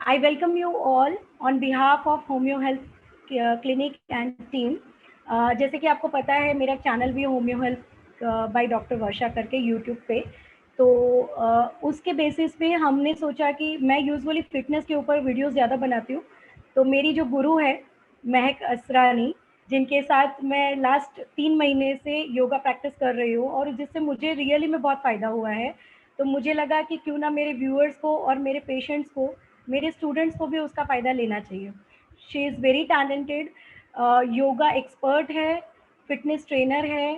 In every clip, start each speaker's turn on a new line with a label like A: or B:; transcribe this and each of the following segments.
A: I welcome you all on behalf of homeo health clinic and team. जैसे कि आपको पता है मेरा चैनल भी होम्यो हेल्थ बाय डॉक्टर वर्षा करके यूट्यूब पे। तो उसके बेसिस पे हमने सोचा कि मैं यूजुअली फ़िटनेस के ऊपर वीडियोज़ ज़्यादा बनाती हूँ। तो मेरी जो गुरु है महक असरानी, जिनके साथ मैं लास्ट 3 महीने से योगा प्रैक्टिस कर रही हूँ और जिससे मुझे रियली में बहुत फ़ायदा हुआ है। तो मुझे लगा कि क्यों ना मेरे व्यूअर्स को और मेरे पेशेंट्स को, मेरे स्टूडेंट्स को भी उसका फ़ायदा लेना चाहिए। She is very talented, yoga expert है, फिटनेस ट्रेनर है,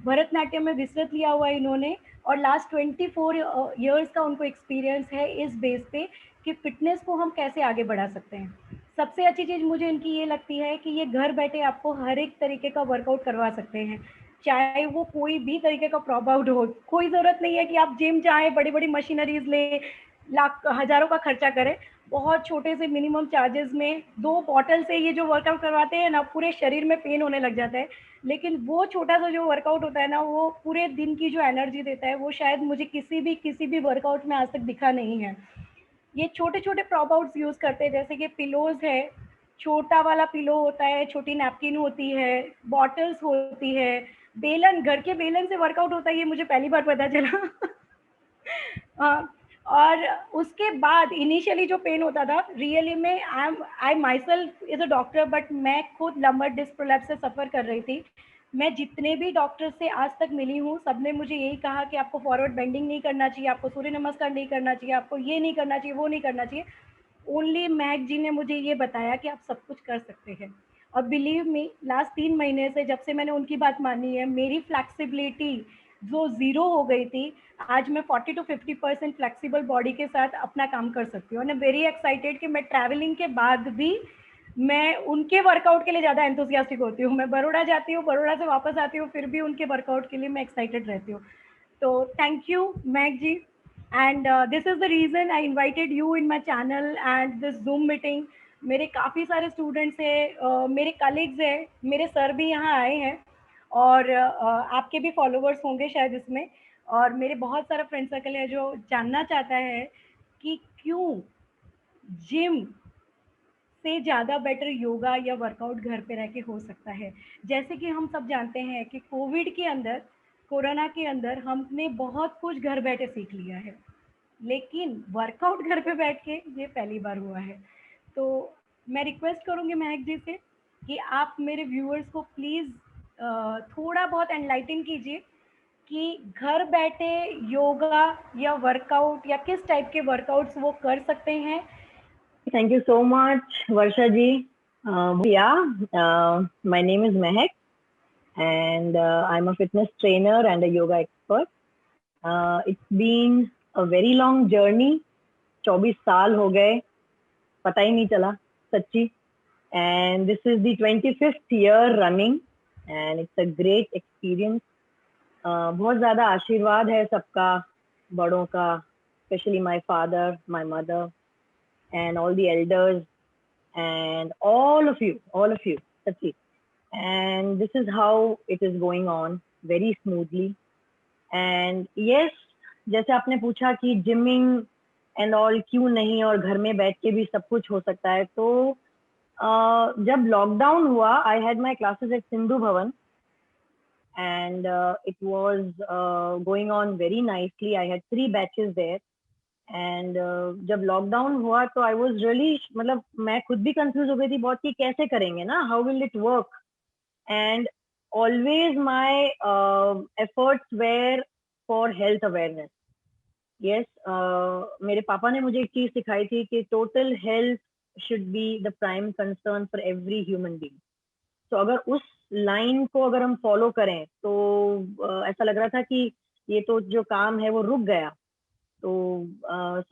A: भरतनाट्यम में विस्तृत लिया हुआ है इन्होंने और लास्ट 24 ईयर्स का उनको एक्सपीरियंस है इस बेस पे कि फ़िटनेस को हम कैसे आगे बढ़ा सकते हैं। सबसे अच्छी चीज़ मुझे इनकी ये लगती है कि ये घर बैठे आपको हर एक तरीके का वर्कआउट करवा सकते हैं, चाहे वो कोई भी तरीके का प्रॉप-आउट हो। कोई ज़रूरत नहीं है कि आप जिम जाएँ, बड़ी-बड़ी मशीनरीज़ लें, लाख हज़ारों का खर्चा करें। बहुत छोटे से मिनिमम चार्जेज़ में 2 बॉटल से ये जो वर्कआउट करवाते हैं ना, पूरे शरीर में पेन होने लग जाता है। लेकिन वो छोटा-सा जो वर्कआउट होता है ना, वो पूरे दिन की जो एनर्जी देता है, वो शायद मुझे किसी भी वर्कआउट में आज तक दिखा नहीं है। ये छोटे-छोटे प्रॉप आउट्स यूज़ करते हैं, जैसे कि पिलोज़ है, छोटा वाला पिलो होता है, छोटी नैपकिन होती है, बॉटल्स होती है, बेलन, घर के बेलन से वर्कआउट होता है, ये मुझे पहली बार पता चला। और उसके बाद इनिशियली जो पेन होता था, रियली में I myself is a doctor, but मैं खुद लंबर डिस्क प्रोलैप्स से सफ़र कर रही थी। मैं जितने भी डॉक्टर से आज तक मिली हूँ, सबने मुझे यही कहा कि आपको फॉरवर्ड बेंडिंग नहीं करना चाहिए, आपको सूर्य नमस्कार नहीं करना चाहिए, आपको ये नहीं करना चाहिए, वो नहीं करना चाहिए। ओनली महक जी ने मुझे ये बताया कि आप सब कुछ कर सकते हैं। और बिलीव मी, लास्ट 3 महीने से जब से मैंने उनकी बात मानी है, मेरी फ्लेक्सिबिलिटी जो ज़ीरो हो गई थी, आज मैं 40 टू 50% फ्लेक्सिबल बॉडी के साथ अपना काम कर सकती हूँ। And I am very excited कि मैं ट्रैवलिंग के बाद भी मैं उनके वर्कआउट के लिए ज़्यादा एंथुसियास्टिक होती हूँ। मैं बड़ौदा जाती हूँ, बड़ौदा से वापस आती हूँ, फिर भी उनके वर्कआउट के लिए मैं एक्साइटेड रहती हूँ। तो thank you, Meg ji. And this is the reason I invited you in my channel and this Zoom meeting. मेरे काफ़ी सारे स्टूडेंट्स हैं, मेरे कलीग्स हैं, मेरे सर भी यहाँ आए हैं और आपके भी फॉलोवर्स होंगे शायद इसमें। और मेरे बहुत सारा फ्रेंड सर्कल है जो जानना चाहता है कि क्यों जिम से ज़्यादा बेटर योगा या वर्कआउट घर पे रह के हो सकता है। जैसे कि हम सब जानते हैं कि कोविड के अंदर, कोरोना के अंदर हमने बहुत कुछ घर बैठे सीख लिया है, लेकिन वर्कआउट घर पे बैठ के ये पहली बार हुआ है। तो मैं रिक्वेस्ट करूँगी महक जी से कि आप मेरे व्यूअर्स को प्लीज़ थोड़ा बहुत एनलाइटन कीजिए कि घर बैठे योगा या वर्कआउट या किस टाइप के वर्कआउट्स वो कर सकते हैं।
B: Thank you so much, Varsha ji. My name is Mehak, and I'm a fitness trainer and a yoga expert. It's been a very long journey. 24 साल हो गए, पता ही नहीं चला, सच्ची. And this is the 25th year running, and it's a great experience. बहुत ज़्यादा आशीर्वाद है सबका, बड़ों का, especially my father, my mother, and all the elders, and all of you, Sachi. And this is how it is going on very smoothly. And yes, जैसे आपने पूछा कि जिमिंग एंड ऑल क्यों नहीं और घर में बैठ के भी सब कुछ हो सकता है, तो जब लॉकडाउन हुआ, I had my classes at Sindhu Bhavan and it was going on very nicely. I had 3 batches there. And जब लॉकडाउन हुआ तो आई वाज रियली, मतलब मैं खुद भी कंफ्यूज हो गई थी बहुत कि कैसे करेंगे ना, how will it work. And always my efforts were for health awareness. Yes, मेरे पापा ने मुझे एक चीज सिखाई थी कि total health should be the prime concern for every human being. तो अगर उस लाइन को अगर हम फॉलो करें तो ऐसा लग रहा था कि ये तो जो काम है वो रुक गया. तो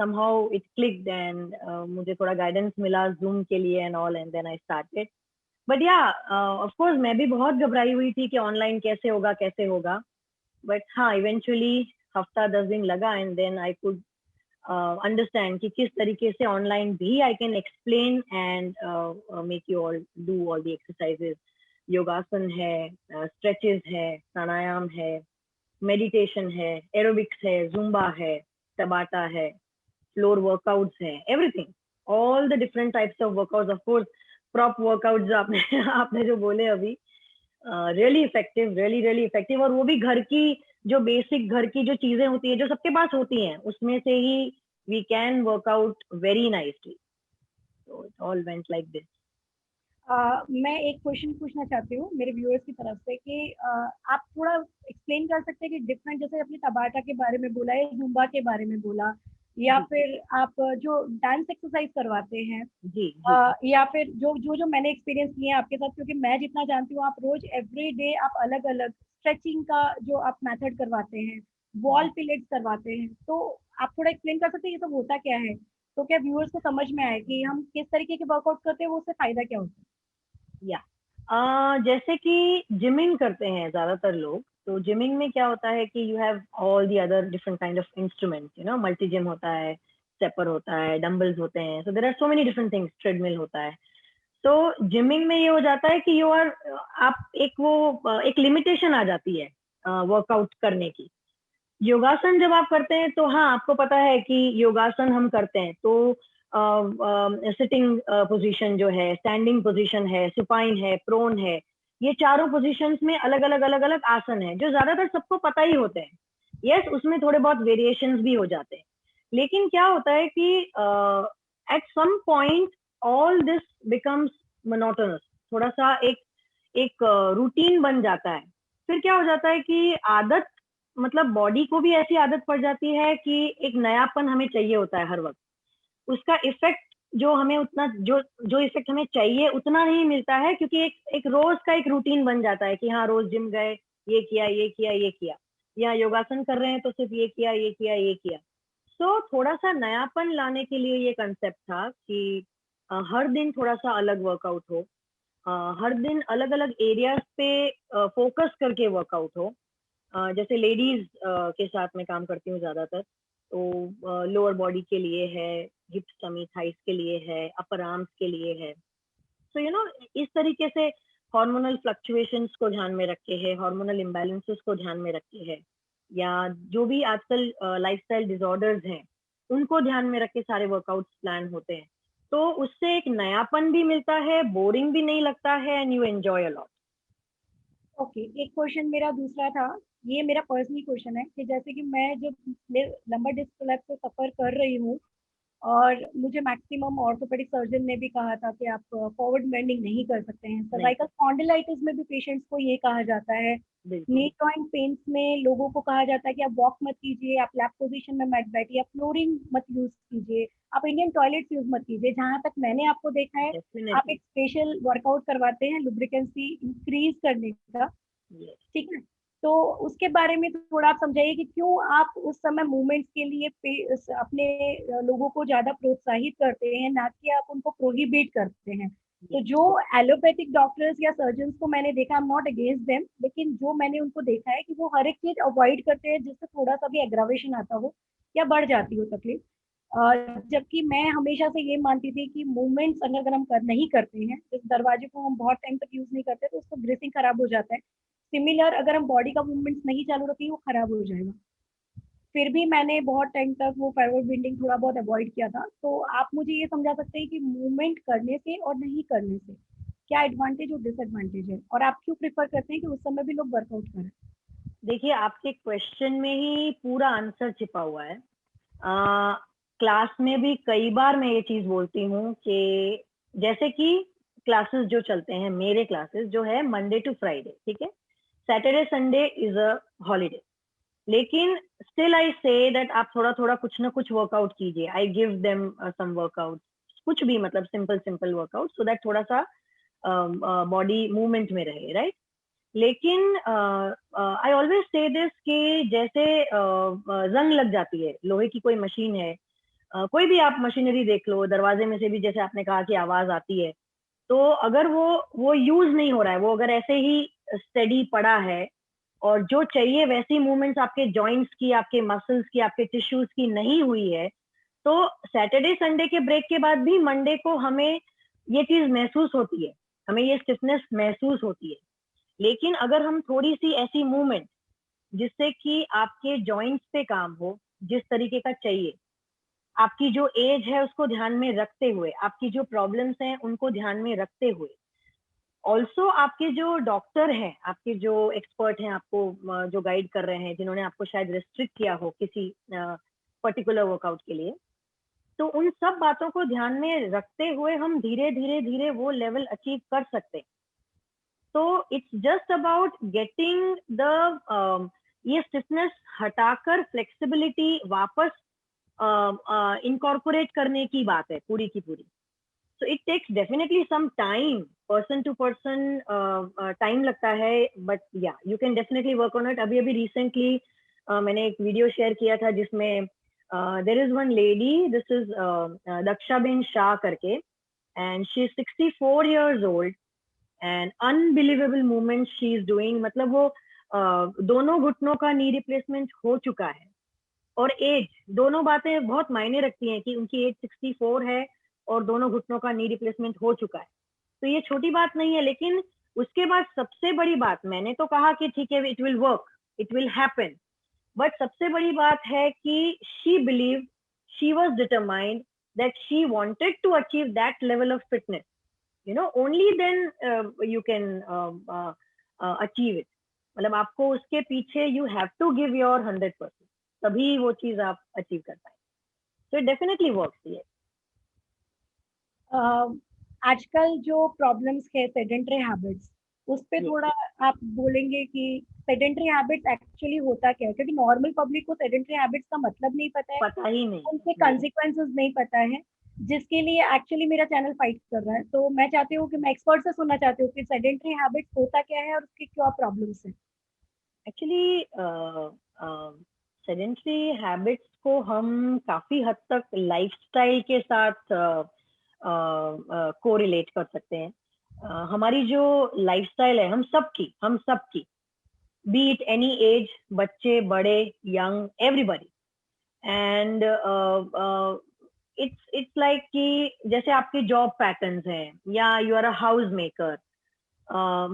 B: somehow it clicked and मुझे थोड़ा गाइडेंस मिला जूम के लिए and all, and then I started. But yeah of course मैं भी बहुत घबराई हुई थी कि ऑनलाइन कैसे होगा. बट हाँ, इवेंचुअली हफ्ता 10 दिन लगा and then I could understand कि किस तरीके से ऑनलाइन भी I can explain and make you all do all the exercises. योगासन है, स्ट्रेचेस है, प्राणायाम है, मेडिटेशन है, एरोबिक्स है, जुम्बा है, टबाटा है, फ्लोर वर्कआउट्स हैं, everything. all the different types of workouts. Of course, prop workouts जो आपने आपने जो बोले अभी, really effective, really effective. और वो भी घर की जो बेसिक घर की जो चीजें होती है, जो सबके पास होती हैं, उसमें से ही we can work out very nicely. So it all went like this.
A: मैं एक क्वेश्चन पूछना चाहती हूँ मेरे व्यूअर्स की तरफ से कि आप थोड़ा एक्सप्लेन कर सकते हैं कि डिफरेंट, जैसे अपने तबाटा के बारे में बोला या जुम्बा के बारे में बोला, या
B: जी
A: फिर आप जो डांस एक्सरसाइज करवाते हैं,
B: जी जी
A: या फिर जो मैंने एक्सपीरियंस किए हैं आपके साथ, क्योंकि मैं जितना जानती हूँ आप रोज एवरी डे आप अलग अलग स्ट्रेचिंग का जो आप मेथड करवाते हैं, वॉल पिलेट्स करवाते हैं, तो आप थोड़ा एक्सप्लेन कर सकते हैं ये सब होता क्या है, तो क्या व्यूअर्स को समझ में आए कि हम किस तरीके के वर्कआउट करते हैं, वो उससे फायदा क्या होता है।
B: या जैसे कि जिमिंग करते हैं ज्यादातर लोग, तो जिमिंग में क्या होता है कि you have all the other different kind of instruments, you know, multi gym होता है, स्टेपर होता है, डंबल्स होते हैं, so there are so many different things, treadmill होता है। तो जिमिंग में ये हो जाता है कि यू आर, आप एक लिमिटेशन आ जाती है वर्कआउट करने की। योगासन जब आप करते हैं तो हाँ, आपको पता है कि योगासन हम करते हैं तो सिटिंग पोजीशन जो है, स्टैंडिंग पोजीशन है, सुपाइन है, प्रोन है, ये चारों पोजीशंस में अलग अलग आसन है जो ज्यादातर सबको पता ही होते हैं। यस, उसमें थोड़े बहुत वेरिएशंस भी हो जाते हैं, लेकिन क्या होता है कि at some point all this becomes monotonous, थोड़ा सा एक रूटीन बन जाता है। फिर क्या हो जाता है कि आदत, मतलब बॉडी को भी ऐसी आदत पड़ जाती है कि एक नयापन हमें चाहिए होता है हर वक्त, उसका इफेक्ट जो हमें उतना जो जो इफेक्ट हमें चाहिए उतना नहीं मिलता है, क्योंकि एक रोज का एक रूटीन बन जाता है कि हाँ, रोज जिम गए, ये किया ये किया ये किया, या योगासन कर रहे हैं तो सिर्फ ये किया ये किया ये किया। तो थोड़ा सा नयापन लाने के लिए ये कंसेप्ट था कि हर दिन थोड़ा सा अलग वर्कआउट हो, हर दिन अलग अलग एरियाज पे फोकस करके वर्कआउट हो। जैसे लेडीज के साथ में काम करती हूँ ज्यादातर, तो लोअर बॉडी के लिए है, हिप्स टमी थाइस के लिए है, अपर आर्म्स के लिए है। सो यू नो, इस तरीके से हार्मोनल फ्लक्चुएशंस को ध्यान में रखे है, हार्मोनल इम्बैलेंसेस को ध्यान में रखे है, या जो भी आजकल लाइफस्टाइल डिसऑर्डर्स हैं उनको ध्यान में रख के सारे वर्कआउट्स प्लान होते हैं। तो उससे एक नयापन भी मिलता है, बोरिंग भी नहीं लगता है, and you enjoy a lot.
A: Okay, एक क्वेश्चन मेरा दूसरा था, ये मेरा पर्सनल क्वेश्चन है कि जैसे कि मैं जब लंबर डिस्क कोलैप्स से सफर कर रही हूँ, और मुझे मैक्सिमम ऑर्थोपेडिक सर्जन ने भी कहा था कि आप फॉरवर्ड बेंडिंग नहीं कर सकते हैं,
B: नहीं,
A: सर्वाइकल स्पॉन्डिलाइटिस में भी पेशेंट्स को ये कहा जाता है,
B: बिल्कुल।
A: नी जॉइंट पेन्स में लोगों को कहा जाता है कि आप वॉक मत कीजिए, आप लैप पोजीशन में मत बैठिए, आप फ्लोरिंग मत यूज कीजिए, आप इंडियन टॉयलेट्स यूज मत कीजिए। जहां तक मैंने आपको देखा है, आप
B: डेफिनेटली।
A: एक स्पेशल वर्कआउट करवाते हैं लुब्रिकेंसी इंक्रीज करने का, ठीक है, तो उसके बारे में थोड़ा आप समझाइए कि क्यों आप उस समय मूवमेंट्स के लिए अपने लोगों को ज्यादा प्रोत्साहित करते हैं, ना कि आप उनको प्रोहिबिट करते हैं। तो जो एलोपैथिक डॉक्टर्स या सर्जन्स को मैंने देखा, I am not against them, लेकिन जो मैंने उनको देखा है कि वो हर एक चीज अवॉइड करते हैं जिससे थोड़ा सा भी एग्रावेशन आता हो या बढ़ जाती हो तकलीफ। जबकि मैं हमेशा से ये मानती थी कि मूवमेंट्स अगर हम नहीं करते हैं, जिस दरवाजे को हम बहुत टाइम तक यूज नहीं करते तो उसको ग्रेसिंग खराब हो जाता है। सिमिलर अगर हम बॉडी का मूवमेंट्स नहीं चालू रखेंगे वो खराब हो जाएगा। फिर भी मैंने बहुत टाइम तक वो फॉरवर्ड बेंडिंग थोड़ा बहुत अवॉइड किया था। तो आप मुझे ये समझा सकते हैं कि मूवमेंट करने से और नहीं करने से क्या एडवांटेज और डिसएडवांटेज है, और आप क्यों प्रेफर करते हैं कि उस समय भी लोग वर्कआउट करें।
B: देखिए, आपके क्वेश्चन में ही पूरा आंसर छिपा हुआ है। क्लास में भी कई बार मैं ये चीज बोलती हूँ कि जैसे कि क्लासेस जो चलते हैं, मेरे क्लासेस जो है मंडे टू फ्राइडे, ठीक है, Saturday Sunday is a holiday, लेकिन स्टिल आई से दैट आप थोड़ा थोड़ा कुछ ना कुछ वर्कआउट कीजिए। I give them some workout, कुछ भी, मतलब simple simple workout, so that थोड़ा सा बॉडी मूवमेंट में रहे, राइट। लेकिन आई ऑलवेज से दिस कि जैसे जंग लग जाती है, लोहे की कोई मशीन है, कोई भी आप मशीनरी देख लो, दरवाजे में से भी जैसे आपने कहा कि आवाज आती है, तो अगर वो यूज नहीं हो रहा है, वो अगर ऐसे ही स्टेडी पड़ा है, और जो चाहिए वैसी मूवमेंट्स आपके जॉइंट्स की, आपके मसल्स की, आपके टिश्यूज की नहीं हुई है, तो सैटरडे संडे के ब्रेक के बाद भी मंडे को हमें ये चीज महसूस होती है, हमें ये स्टिफनेस महसूस होती है। लेकिन अगर हम थोड़ी सी ऐसी मूवमेंट जिससे कि आपके जॉइंट्स पे काम हो, जिस तरीके का चाहिए, आपकी जो एज है उसको ध्यान में रखते हुए, आपकी जो प्रॉब्लम्स हैं उनको ध्यान में रखते हुए, ऑल्सो आपके जो डॉक्टर हैं, आपके जो एक्सपर्ट हैं, आपको जो गाइड कर रहे हैं, जिन्होंने आपको शायद रिस्ट्रिक्ट किया हो किसी पर्टिकुलर वर्कआउट के लिए, तो उन सब बातों को ध्यान में रखते हुए हम धीरे धीरे धीरे वो लेवल अचीव कर सकते हैं। तो it's just about getting the ये स्टिफनेस हटाकर फ्लेक्सिबिलिटी वापस इनकॉर्पोरेट करने की बात है पूरी की पूरी। So it takes definitely some time, person to person time लगता है, but yeah, you can definitely work on it. अभी recently मैंने एक वीडियो शेयर किया था जिसमें there is one lady, this is Daksha Ben Shah करके, and she is 64 years old and unbelievable movements she is doing. मतलब वो दोनों घुटनों का नी रिप्लेसमेंट हो चुका है, और एज, दोनों बातें बहुत मायने रखती हैं कि उनकी एज 64 है और दोनों घुटनों का नी रिप्लेसमेंट हो चुका है। तो ये छोटी बात नहीं है, लेकिन उसके बाद सबसे बड़ी बात, मैंने तो कहा कि ठीक है, it will work, it will happen, but सबसे बड़ी बात है कि she believe, she was determined that she wanted to achieve that level of fitness, you know, only then you can achieve it. मतलब आपको उसके पीछे you have to give your 100%, तभी वो चीज आप अचीव कर पाए। So it definitely works. ये
A: आजकल जो प्रॉब्लम्स है सेडेंटरी हैबिट्स, उस पे थोड़ा आप बोलेंगे कि सेडेंटरी हैबिट्स एक्चुअली होता क्या है? क्योंकि नॉर्मल पब्लिक को सेडेंटरी हैबिट्स का मतलब नहीं पता है,
B: पता ही नहीं,
A: उनके कॉन्सिक्वेंसेस नहीं पता है, जिसके लिए एक्चुअली मेरा चैनल फाइट कर रहा है। तो मैं चाहती हूँ कि मैं एक्सपर्ट से सुनना चाहती हूँ कि सेडेंटरी हैबिट्स होता क्या है और उसकी क्या प्रॉब्लम्स है।
B: एक्चुअली सेडेंटरी हैबिट्स को हम काफी हद तक लाइफस्टाइल के साथ कोरिलेट कर सकते हैं। हमारी जो लाइफस्टाइल है, हम सबकी, बी इट एनी एज, बच्चे, बड़े, young, everybody, and it's like कि जैसे आपके जॉब पैटर्न्स हैं, या you are a house maker,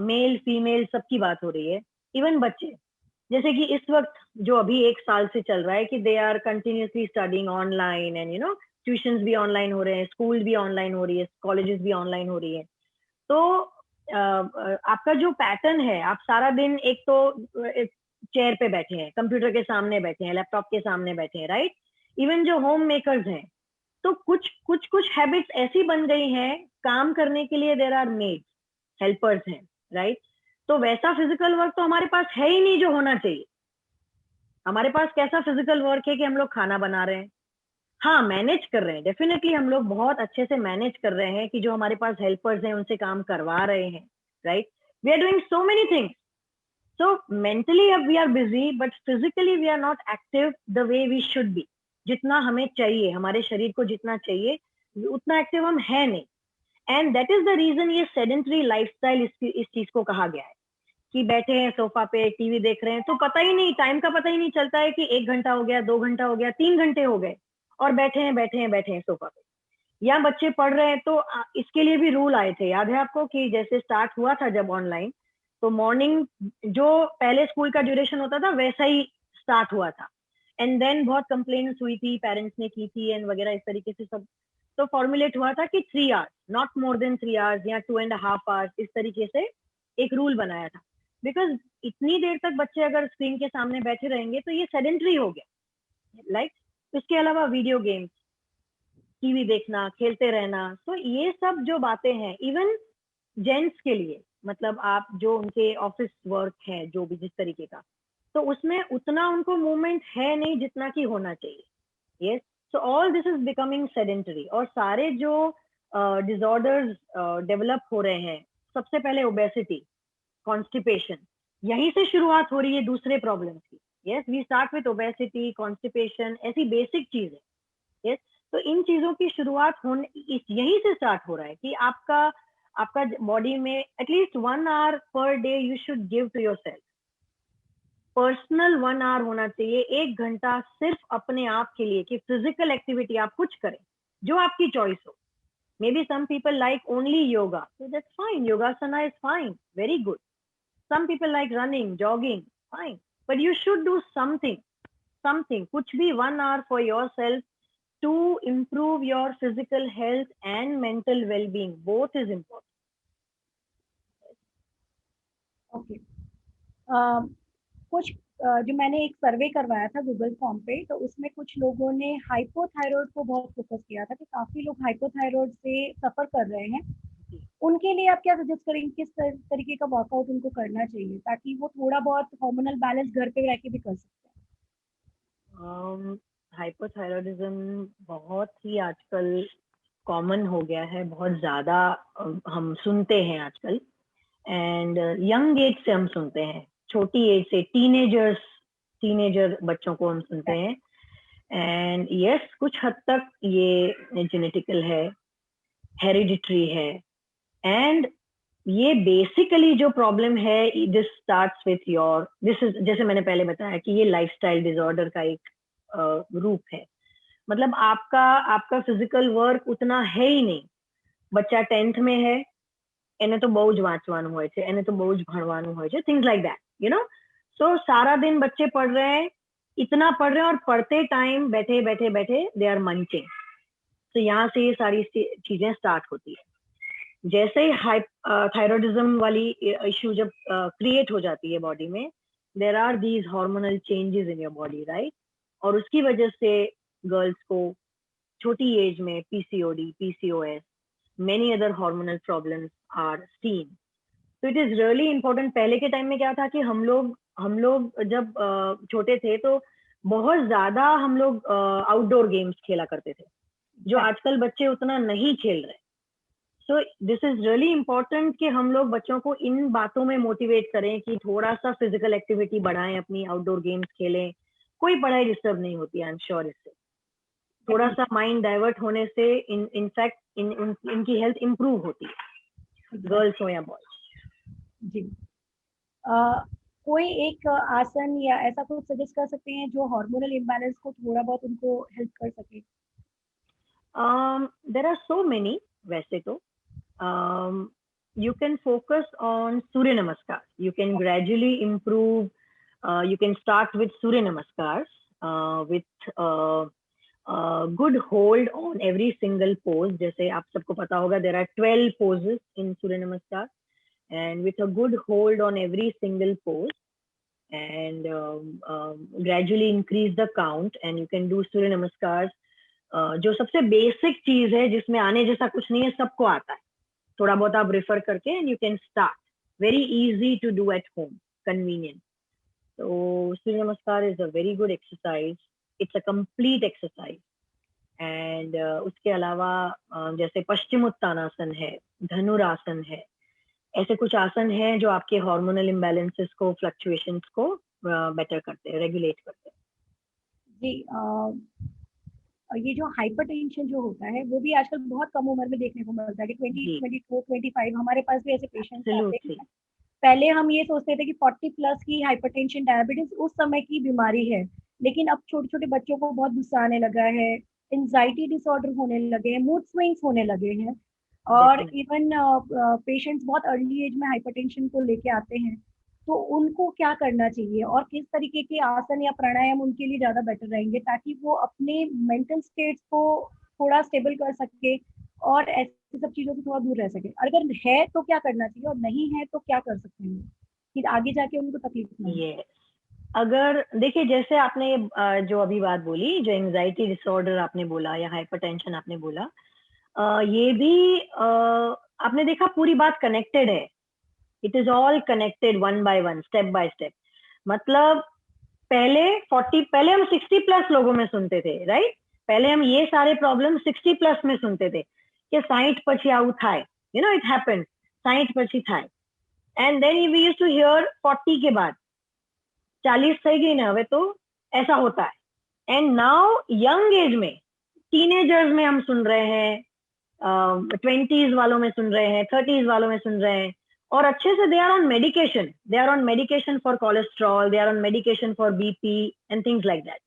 B: male female सबकी बात हो रही है, इवन बच्चे, जैसे कि इस वक्त जो अभी 1 साल से चल रहा है कि they are continuously studying online, and you know, tuitions भी ऑनलाइन हो रहे हैं, स्कूल भी ऑनलाइन हो रही है, कॉलेजेस भी ऑनलाइन हो रही है। तो आपका जो पैटर्न है, आप सारा दिन एक तो चेयर पे बैठे हैं, कंप्यूटर के सामने बैठे हैं, लैपटॉप के सामने बैठे हैं, राइट। इवन जो होम मेकर्स हैं, तो कुछ हैबिट्स ऐसी बन गई हैं, काम करने के लिए देयर आर मेड्स, हेल्पर्स हैं, राइट। तो वैसा फिजिकल वर्क तो हमारे पास है ही नहीं जो होना चाहिए। हमारे पास कैसा फिजिकल वर्क है कि हम लोग खाना बना रहे हैं, हाँ मैनेज कर रहे हैं, डेफिनेटली हम लोग बहुत अच्छे से मैनेज कर रहे हैं कि जो हमारे पास हेल्पर्स हैं उनसे काम करवा रहे हैं, right. We are doing so many things. So mentally अब we are busy, but physically we are not active the way we should be. जितना हमें चाहिए, हमारे शरीर को जितना चाहिए उतना एक्टिव हम है नहीं। And that is the reason ये सेडेंटरी लाइफस्टाइल इस चीज को कहा गया है कि बैठे हैं सोफा पे, टीवी देख रहे हैं, तो पता ही नहीं, टाइम का पता ही नहीं चलता है कि 1 घंटा हो गया, 2 घंटा हो गया, 3 घंटे हो गए, और बैठे हैं सोफा पे। या बच्चे पढ़ रहे हैं, तो इसके लिए भी रूल आए थे, याद है आपको, कि जैसे स्टार्ट हुआ था जब ऑनलाइन, तो मॉर्निंग जो पहले स्कूल का ड्यूरेशन होता था वैसा ही स्टार्ट हुआ था। एंड देन बहुत कंप्लेन्ट्स हुई थी, पेरेंट्स ने की थी, एंड वगैरह इस तरीके से सब। तो फॉर्मुलेट हुआ था कि 3 hours, not more than 3 hours, या 2.5 आवर्स, इस तरीके से एक रूल बनाया था। बिकॉज इतनी देर तक बच्चे अगर स्क्रीन के सामने बैठे रहेंगे तो ये सेडेंटरी हो गया, लाइक। इसके अलावा वीडियो गेम्स, टीवी देखना, खेलते रहना, तो ये सब जो बातें हैं, इवन जेंट्स के लिए, मतलब आप जो उनके ऑफिस वर्क है, जो भी जिस तरीके का, तो उसमें उतना उनको मूवमेंट है नहीं जितना कि होना चाहिए। Yes, so all this is becoming sedentary. और सारे जो डिसऑर्डर्स डेवलप हो रहे हैं, सबसे पहले ओबेसिटी, कॉन्स्टिपेशन, यहीं से शुरुआत हो रही है दूसरे प्रॉब्लम्स की। Yes, we start with obesity, constipation, ऐसी बेसिक चीजें। यस, तो इन चीजों की शुरुआत होने यहीं से स्टार्ट हो रहा है कि आपका बॉडी में at least 1 hour per day you should give to yourself. Personal 1 hour होना चाहिए, 1 घंटा सिर्फ अपने आप के लिए, कि फिजिकल एक्टिविटी आप कुछ करें, जो आपकी चॉइस हो। Maybe some people like only yoga, so that's fine, yogasana is fine, very good. Some people like running, jogging, fine, but you should do something, कुछ भी 1 hour for yourself, to improve your physical health and mental well-being. Both is important.
A: Okay. कुछ जो मैंने एक सर्वे करवाया था Google form पे, तो उसमें कुछ लोगों ने हाइपोथायराइड को बहुत फोकस किया था कि काफी लोग हाइपोथायराइड से सफर कर रहे हैं। उनके लिए आप क्या सजेस्ट करेंगे, किस तरीके का वर्कआउट उनको करना चाहिए ताकि वो थोड़ा बहुत हार्मोनल बैलेंस घर पे रह के भी कर सकते हैं?
B: हाइपोथायरॉयडिज्म बहुत ही आजकल कॉमन हो गया है, बहुत ज्यादा हम सुनते हैं आजकल, एंड यंग एज से हम सुनते हैं, छोटी एज से, टीनेजर बच्चों को हम सुनते हैं। एंड यस, कुछ हद तक ये जेनेटिकल है, हेरिडिटरी है, एंड ये बेसिकली जो प्रॉब्लम है, this starts with your, this is, जैसे मैंने पहले बताया कि ये लाइफस्टाइल डिसऑर्डर का एक रूप है। मतलब आपका फिजिकल वर्क उतना है ही नहीं। बच्चा 10th में है, એને તો બહુ જ વાંચવાનું હોય છે, એને તો બહુ જ ભણવાનું હોય છે, things like that, you know. So सारा दिन बच्चे पढ़ रहे हैं, इतना पढ़ रहे हैं, और पढ़ते टाइम बैठे बैठे बैठे दे आर मंचिंग। तो यहाँ से ये सारी चीजें स्टार्ट होती है। जैसे ही थायराइडिज्म वाली इश्यू जब क्रिएट हो जाती है बॉडी में, there are these hormonal changes in your body, right. और उसकी वजह से गर्ल्स को छोटी एज में PCOD, PCOS, many other hormonal problems are seen. So it is really important. पहले के टाइम में क्या था कि हम लोग जब छोटे थे तो बहुत ज्यादा हम लोग आउटडोर गेम्स खेला करते थे, जो आजकल बच्चे उतना नहीं खेल रहे। So this is really important कि हम लोग बच्चों को इन बातों में मोटिवेट करें कि थोड़ा सा फिजिकल एक्टिविटी बढ़ाएं, अपनी आउटडोर गेम्स खेलें। कोई पढ़ाई डिस्टर्ब नहीं होती, आई एम श्योर। इससे थोड़ा सा माइंड डाइवर्ट होने से इनफैक्ट इनकी हेल्थ इंप्रूव होती है, गर्ल्स हो या बॉयज।
A: जी। कोई एक आसन या ऐसा कुछ सजेस्ट कर सकते हैं जो हार्मोनल इम्बैलेंस को थोड़ा बहुत उनको हेल्प कर सके?
B: There are so many. वैसे तो you can focus on Surya Namaskar. You can gradually improve. You can start with Surya Namaskars with good hold on every single pose. जैसे आप सबको पता होगा, there are 12 poses in Surya Namaskar, and with a good hold on every single pose, and gradually increase the count, and you can do Surya Namaskars. जो सबसे basic चीज है, जिसमें आने जैसा कुछ नहीं है, सबको आता है, थोड़ा बहुत आप रेफर करके, and you can start, very easy to do at home, convenient. तो Surya Namaskar is a very good exercise, it's a complete exercise. And उसके अलावा जैसे पश्चिमोत्तानासन है, धनुरासन है, ऐसे कुछ आसन हैं जो आपके हार्मोनल इम्बैलेंसेस को, फ्लक्चुएशंस को बेटर करते हैं, रेगुलेट करते हैं।
A: जी। ये जो हाइपरटेंशन जो होता है वो भी आजकल बहुत कम उम्र में देखने को मिलता है कि 20, 22, 25, हमारे पास भी ऐसे पेशेंट्स आते हैं। पहले हम ये सोचते थे कि 40 प्लस की हाइपरटेंशन, डायबिटीज उस समय की बीमारी है, लेकिन अब छोटे छोटे बच्चों को बहुत गुस्सा आने लगा है, एंजाइटी डिसऑर्डर होने लगे हैं, मूड स्विंग्स होने लगे हैं, और इवन पेशेंट्स बहुत अर्ली एज में हाइपरटेंशन को लेके आते हैं। तो उनको क्या करना चाहिए और किस तरीके के आसन या प्राणायाम उनके लिए ज्यादा बेटर रहेंगे ताकि वो अपने मेंटल स्टेट्स को थोड़ा स्टेबल कर सके और ऐसी सब चीजों से थोड़ा दूर रह सके? अगर है तो क्या करना चाहिए और नहीं है तो क्या कर सकते हैं कि आगे जाके उनको तकलीफ नहीं है?
B: अगर देखिए, जैसे आपने जो अभी बात बोली, जो एंजाइटी डिसऑर्डर आपने बोला या हाइपरटेंशन आपने बोला, ये भी आपने देखा पूरी बात कनेक्टेड है। It is all connected, one by one, step by step. मतलब पहले हम 60 प्लस लोगों में सुनते थे, राइट। पहले हम ये सारे प्रॉब्लम 60 प्लस में सुनते थे कि 60 પછી આવું થાય, यू नो, इट हैपेंड, 60 પછી થાય। And then we used to hear 40 के बाद 40 થઈ ગઈ ને, હવે तो ऐसा होता है। एंड नाउ यंग एज में, टीनेजर्स में हम सुन रहे हैं, 20s वालों में सुन रहे हैं, 30s वालों में सुन रहे हैं, और अच्छे से they are on medication, for cholesterol, they are on medication for BP and things like that.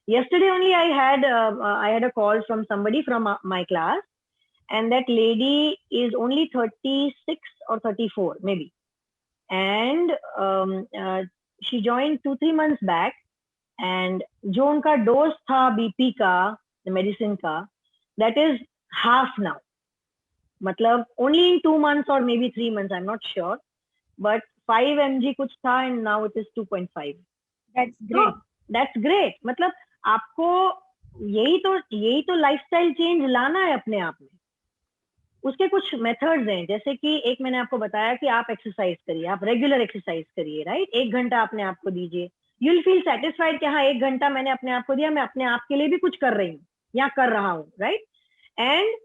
B: Yesterday only I had a call from somebody from my class, and that lady is only 36 or 34 maybe, and she joined 2-3 months back, and जो उनका dose था BP का medicine का, that is half now. मतलब only in 2 months और may be 3 months, I am not sure, but 5 mg कुछ था and now it is 2.5.
A: That's
B: तो
A: ग्रेट.
B: That's great. मतलब आपको यही तो लाइफस्टाइल चेंज लाना है अपने आप में. उसके कुछ मेथड्स हैं, जैसे कि एक मैंने आपको बताया कि आप एक्सरसाइज करिए, आप रेगुलर एक्सरसाइज करिए, राइट. 1 घंटा अपने आप को दीजिए. यू विल फील सेटिस्फाइड कि हाँ 1 घंटा मैंने अपने आप को दिया, मैं अपने आप के लिए भी कुछ कर रही हूँ या कर रहा हूँ, राइट. एंड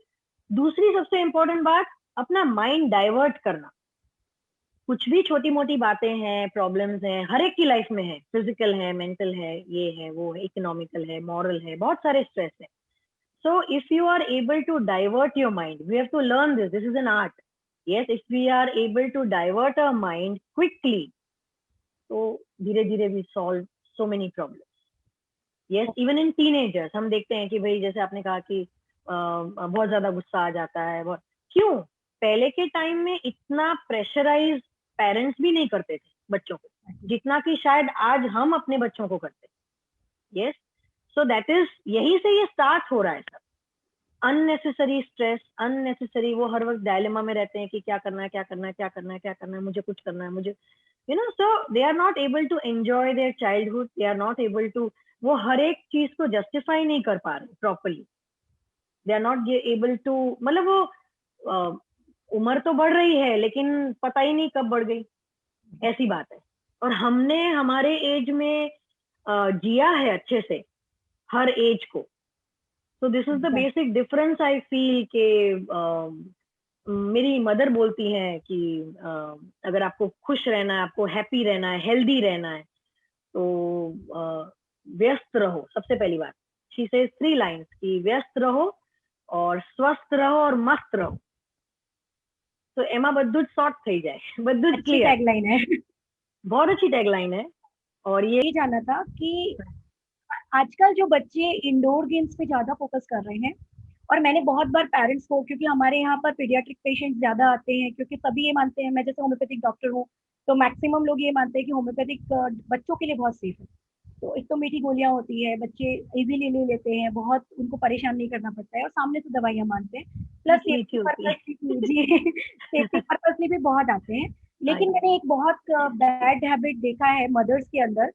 B: दूसरी सबसे इंपॉर्टेंट बात, अपना माइंड डाइवर्ट करना. कुछ भी छोटी मोटी बातें हैं, प्रॉब्लम्स हैं, हर एक की लाइफ में है. फिजिकल है, मेंटल है, ये है, वो है, इकोनॉमिकल है, मॉरल है, बहुत सारे स्ट्रेस है. So if you are able to divert your mind, we have to learn this. This is an art. Yes, if we are able to divert our mind quickly, so धीरे धीरे we solve so many problems. Yes, even in teenagers हम देखते हैं कि भाई जैसे आपने कहा कि बहुत ज्यादा गुस्सा आ जाता है. बहुत क्यों? पहले के टाइम में इतना प्रेशराइज पेरेंट्स भी नहीं करते थे बच्चों को, जितना कि शायद आज हम अपने बच्चों को करते हैं. यस, सो दैट इज, यही से ये स्टार्ट हो रहा है सब. अननेसेसरी स्ट्रेस, अननेसेसरी, वो हर वक्त डायलेमा में रहते हैं कि क्या करना है, क्या करना है, क्या करना है, क्या करना है, मुझे कुछ करना है, मुझे so they are not able to enjoy their childhood. They are not able to, वो हर एक चीज को जस्टिफाई नहीं कर पा रहे properly. They are not able to, मतलब वो उम्र तो बढ़ रही है लेकिन पता ही नहीं कब बढ़ गई, ऐसी बात है. और हमने हमारे एज में जिया है अच्छे से हर एज को. So this is the basic difference I feel कि मेरी मदर बोलती हैं कि अगर आपको खुश रहना है, आपको हैप्पी रहना है, हेल्दी रहना है, तो व्यस्त रहो. सबसे पहली बात, शी सेज 3 lines कि व्यस्त रहो और स्वस्थ रहो और मस्त रहो. तो एमा બધું જ शॉर्ट થઈ જાય, બધું જ क्लियर.
A: टैगलाइन है.
B: बहुत अच्छी टैगलाइन है. और ये
A: जाना था कि आजकल जो बच्चे इंडोर गेम्स पे ज्यादा फोकस कर रहे हैं, और मैंने बहुत बार पेरेंट्स को, क्योंकि हमारे यहाँ पर पीडियाट्रिक पेशेंट्स ज्यादा आते हैं, क्योंकि सभी ये मानते हैं, मैं जैसे होम्योपैथिक डॉक्टर हूँ, तो मैक्सिमम लोग ये मानते हैं कि होम्योपैथिक बच्चों के लिए बहुत सेफ है. तो एक तो मीठी गोलियां होती है, बच्चे इजीली ले लेते हैं, बहुत उनको परेशान नहीं करना पड़ता है, और सामने से दवाइयां मानते हैं, प्लस सेफ्टी पर्पस जी सेफ्टी पर्पस भी बहुत आते हैं. लेकिन मैंने एक बहुत बैड हैबिट देखा है मदर्स के अंदर,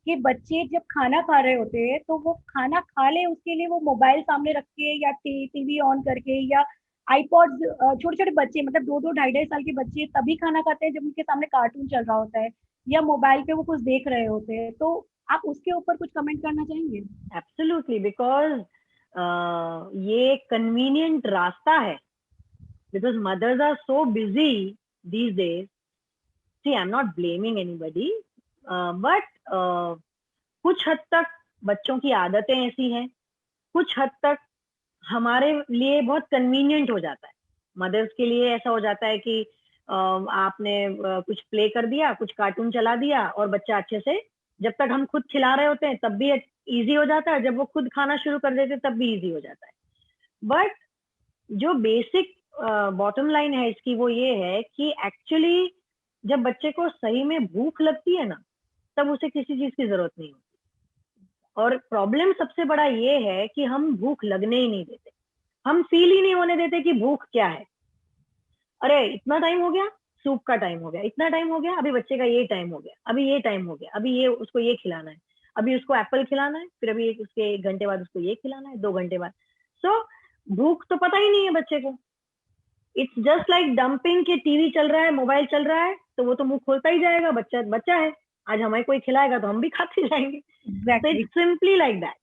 A: कि बच्चे जब खाना खा रहे होते हैं तो वो खाना खा ले उसके लिए वो मोबाइल सामने रख के या टीवी ऑन करके या आईपॉड, छोटे छोटे बच्चे, मतलब 2-2 ढाई-ढाई साल के बच्चे तभी खाना खाते हैं जब उनके सामने कार्टून चल रहा होता है या मोबाइल पे वो कुछ देख रहे होते हैं. तो आप उसके ऊपर कुछ कमेंट करना चाहेंगे?
B: एब्सोल्युटली, बिकॉज ये कन्वीनियंट रास्ता है. Because mothers are so busy these days. See, I'm not blaming anybody, but कुछ हद तक बच्चों की आदतें ऐसी हैं, कुछ हद तक हमारे लिए बहुत कन्वीनियंट हो जाता है. मदर्स के लिए ऐसा हो जाता है कि आपने कुछ प्ले कर दिया, कुछ कार्टून चला दिया और बच्चा अच्छे से, जब तक हम खुद खिला रहे होते हैं तब भी इजी हो जाता है, जब वो खुद खाना शुरू कर देते तब भी इजी हो जाता है. बट जो बेसिक बॉटम लाइन है इसकी वो ये है कि एक्चुअली जब बच्चे को सही में भूख लगती है ना, तब उसे किसी चीज की जरूरत नहीं होती. और प्रॉब्लम सबसे बड़ा ये है कि हम भूख लगने ही नहीं देते, हम फील ही नहीं होने देते कि भूख क्या है. अरे इतना टाइम हो गया, सूप का टाइम हो गया, इतना टाइम हो गया, अभी बच्चे का ये टाइम हो गया, अभी ये टाइम हो गया, अभी ये उसको ये खिलाना है, अभी उसको एप्पल खिलाना है, फिर अभी उसके 1 घंटे बाद उसको ये खिलाना है, 2 घंटे बाद. सो भूख तो पता ही नहीं है बच्चे को. इट्स जस्ट लाइक डंपिंग के टीवी चल रहा है, मोबाइल चल रहा है, तो वो तो मुंह खोलता ही जाएगा. बच्चा बच्चा है, आज हमें कोई खिलाएगा तो हम भी खाते जाएंगे. तो इट्स सिंपली लाइक दैट.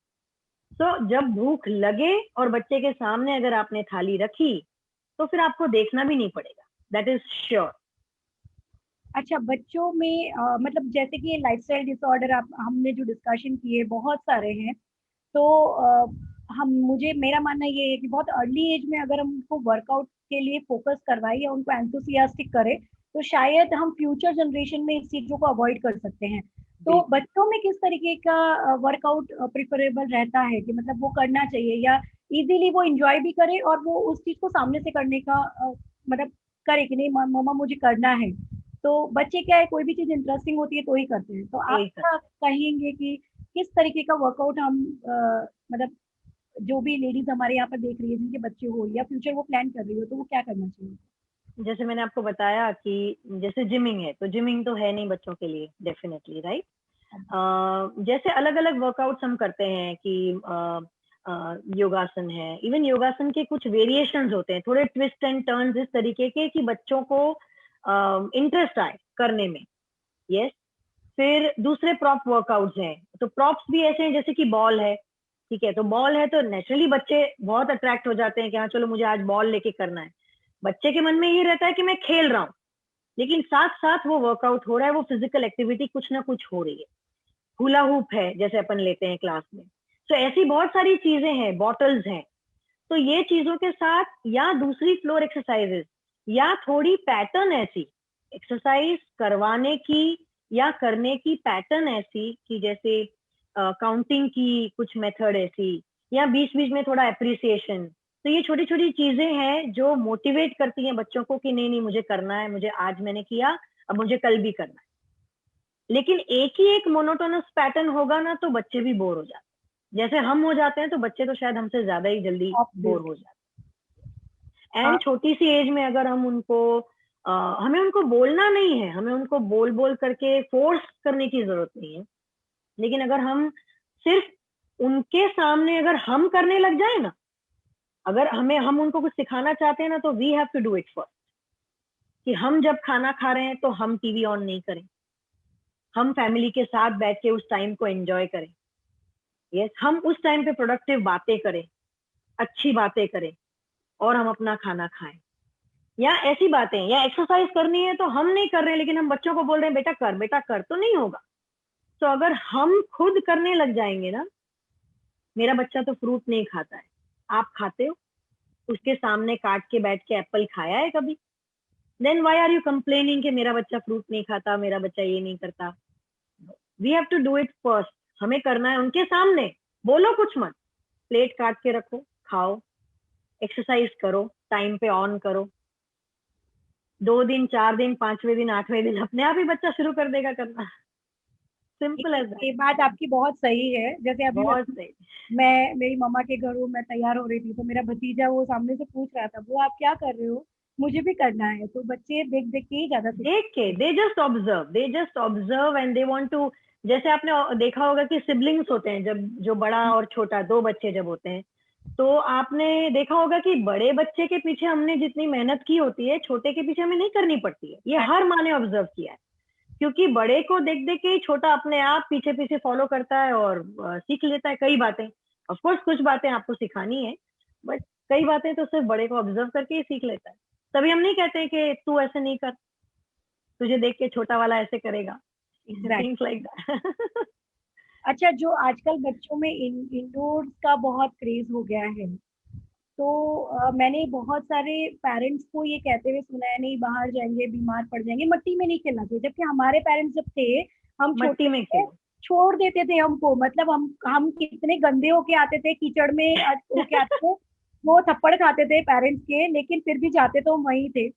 B: सो जब भूख लगे और बच्चे के सामने अगर आपने थाली रखी तो फिर आपको देखना भी नहीं पड़ेगा, दैट इज श्योर.
A: अच्छा, बच्चों में मतलब जैसे कि लाइफस्टाइल डिसऑर्डर आप हमने जो डिस्कशन किए बहुत सारे हैं, तो हम मुझे मेरा मानना ये है कि बहुत अर्ली एज में अगर हम उनको वर्कआउट के लिए फोकस करवाएं या उनको एंथुसियास्टिक करें, तो शायद हम फ्यूचर जनरेशन में इस चीजों को अवॉइड कर सकते हैं. तो बच्चों में किस तरीके का वर्कआउट प्रिफरेबल रहता है, कि मतलब वो करना चाहिए या इजीली वो एंजॉय भी करे और वो उस चीज को सामने से करने का मतलब करे कि नहीं मम्मा मुझे करना है. तो बच्चे क्या है, कोई भी चीज इंटरेस्टिंग होती है तो ही करते हैं. तो आप क्या कहेंगे कि किस तरीके का वर्कआउट हम मतलब जो भी लेडीज हमारे यहाँ पर देख रही है जिनके बच्चे हो या फ्यूचर वो प्लान कर रही हो, तो वो क्या करना चाहिए?
B: जैसे मैंने आपको बताया कि जैसे जिमिंग है, तो जिमिंग तो है नहीं बच्चों के लिए डेफिनेटली, राइट। जैसे अलग अलग वर्कआउट्स हम करते हैं कि योगासन है, इवन योगासन के कुछ वेरिएशंस होते हैं, थोड़े ट्विस्ट एंड टर्न्स इस तरीके के कि बच्चों को इंटरेस्ट आए करने में। यस। फिर दूसरे प्रॉप वर्कआउट्स हैं, तो प्रॉप्स भी ऐसे हैं जैसे कि बॉल है, ठीक है, तो बॉल है तो नेचुरली बच्चे बहुत अट्रैक्ट हो जाते हैं कि हाँ चलो मुझे आज बॉल लेके करना है। बच्चे के मन में ये रहता है कि मैं खेल रहा हूँ, लेकिन साथ साथ वो वर्कआउट हो रहा है, वो फिजिकल एक्टिविटी कुछ ना कुछ हो रही है। हुला हुप है जैसे अपन लेते हैं क्लास में, तो ऐसी बहुत सारी चीजें हैं, बॉटल्स हैं। तो ये चीजों के साथ या दूसरी फ्लोर एक्सरसाइजेस या थोड़ी पैटर्न ऐसी एक्सरसाइज करवाने की या करने की पैटर्न ऐसी कि जैसे काउंटिंग की कुछ मेथड ऐसी, या बीच बीच में थोड़ा अप्रिसिएशन। तो ये छोटी छोटी चीजें हैं जो मोटिवेट करती हैं बच्चों को कि नहीं नहीं मुझे करना है, मुझे आज मैंने किया, अब मुझे कल भी करना है। लेकिन एक ही एक मोनोटोनस पैटर्न होगा ना तो बच्चे भी बोर हो जाते हैं। जैसे हम हो जाते हैं तो बच्चे तो शायद हमसे ज्यादा ही जल्दी बोर हो जाते हैं। एंड छोटी सी एज में अगर हम उनको हमें उनको बोलना नहीं है, हमें उनको बोल बोल करके फोर्स करने की जरूरत नहीं है, लेकिन अगर हम सिर्फ उनके सामने अगर हम करने लग जाए ना, अगर हम उनको कुछ सिखाना चाहते हैं ना, तो we have to do it first. कि हम जब खाना खा रहे हैं तो हम टीवी ऑन नहीं करें, हम फैमिली के साथ बैठ के उस टाइम को एंजॉय करें। यस, हम उस टाइम पे प्रोडक्टिव बातें करें, अच्छी बातें करें, और हम अपना खाना खाएं। या ऐसी बातें, या एक्सरसाइज करनी है तो हम नहीं कर रहे हैं लेकिन हम बच्चों को बोल रहे हैं बेटा कर, तो नहीं होगा। तो अगर हम खुद करने लग जाएंगे ना, मेरा बच्चा तो फ्रूट नहीं खाता है, आप खाते हो? उसके सामने काट के बैठ के एप्पल खाया है कभी? Then why are you complaining कि मेरा बच्चा फ्रूट नहीं खाता, मेरा बच्चा ये नहीं करता? We have to do it first. हमें करना है उनके सामने, बोलो कुछ मत, प्लेट काट के रखो, खाओ, एक्सरसाइज करो, टाइम पे ऑन करो। 2 दिन, 4 दिन, 5वें दिन, 8वें दिन अपने आप ही बच्चा शुरू कर देगा करना। सिंपल एज
A: ये
B: दैट।
A: बात आपकी बहुत सही है। जैसे अभी
B: बहुत सही।
A: मैं मेरी मम्मा के घर हूँ, मैं तैयार हो रही थी तो मेरा भतीजा वो सामने से पूछ रहा था, वो आप क्या कर रहे हो, मुझे भी करना है। तो बच्चे देख देख के ही ज्यादा
B: देख के
A: सीखते
B: they just observe and they want to. जैसे आपने देखा होगा कि सिबलिंग्स होते हैं, जब जो बड़ा
A: हैं।
B: और छोटा, 2 बच्चे जब होते हैं, तो आपने देखा होगा कि बड़े बच्चे के पीछे हमने जितनी मेहनत की होती है, छोटे के पीछे हमें नहीं करनी पड़ती है। ये हर माँ ने ऑब्जर्व किया है, क्योंकि बड़े को देख देख के ही छोटा अपने आप पीछे पीछे फॉलो करता है और सीख लेता है कई बातें। ऑफ कोर्स कुछ बातें आपको सिखानी है, बट कई बातें तो सिर्फ बड़े को ऑब्जर्व करके ही सीख लेता है। तभी हम नहीं कहते कि तू ऐसे नहीं कर, तुझे देख के छोटा वाला ऐसे करेगा।
A: एग्जैक्ट।
B: Things like that.
A: अच्छा, जो आजकल बच्चों में इंडोर्स का बहुत क्रेज हो गया है, तो मैंने बहुत सारे पेरेंट्स को ये कहते हुए सुना है, नहीं बाहर जाएंगे बीमार पड़ जाएंगे, मट्टी में नहीं खेलना चाहिए। जबकि हमारे पेरेंट्स जब थे, हम
B: मट्टी
A: छोटे
B: में
A: थे,
B: खेलो।
A: छोड़ देते थे हमको। मतलब हम कितने गंदे होके आते थे, कीचड़ में होके आते थे, वो थप्पड़ खाते थे पेरेंट्स के, लेकिन फिर भी जाते तो हम वहीं थे।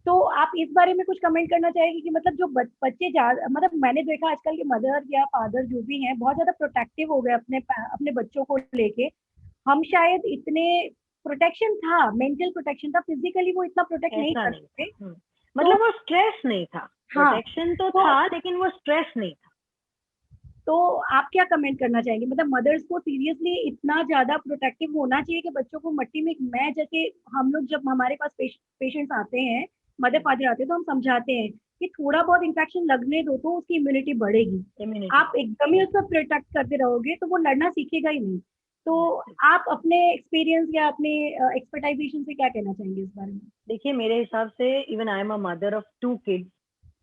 A: तो आप इस बारे में कुछ कमेंट करना चाहेंगे कि मतलब जो बच्चे मतलब मैंने देखा आजकल के मदर या फादर जो भी हैं बहुत ज्यादा प्रोटेक्टिव हो गए अपने अपने बच्चों को लेके। हम शायद इतने प्रोटेक्शन था, मेंटल प्रोटेक्शन था, फिजिकली वो इतना प्रोटेक्ट नहीं
B: ऐसा नहीं
A: करते थे।
B: था।
A: तो
B: मतलब वो स्ट्रेस नहीं था,
A: हाँ,
B: प्रोटेक्शन तो
A: तो
B: था लेकिन वो स्ट्रेस नहीं था।
A: तो आप क्या कमेंट करना चाहेंगे, मतलब मदर्स को सीरियसली इतना ज्यादा प्रोटेक्टिव होना चाहिए कि बच्चों को मट्टी में, मैं जैसे हम लोग जब हमारे पास पेशेंट्स आते हैं, मदर फादर आते हैं, तो हम समझाते हैं कि थोड़ा बहुत इन्फेक्शन लगने दो तो उसकी इम्यूनिटी बढ़ेगी।
B: इम्यूनिटी
A: आप एकदम ही उसको प्रोटेक्ट करते रहोगे तो वो लड़ना सीखेगा ही नहीं। तो
B: बढ़ेगी।
A: आप अपने एक्सपीरियंस या अपने एक्सपर्टाइजेशन से क्या कहना चाहेंगे इस बारे में?
B: देखिए मेरे हिसाब से, even I am a mother of 2 kids,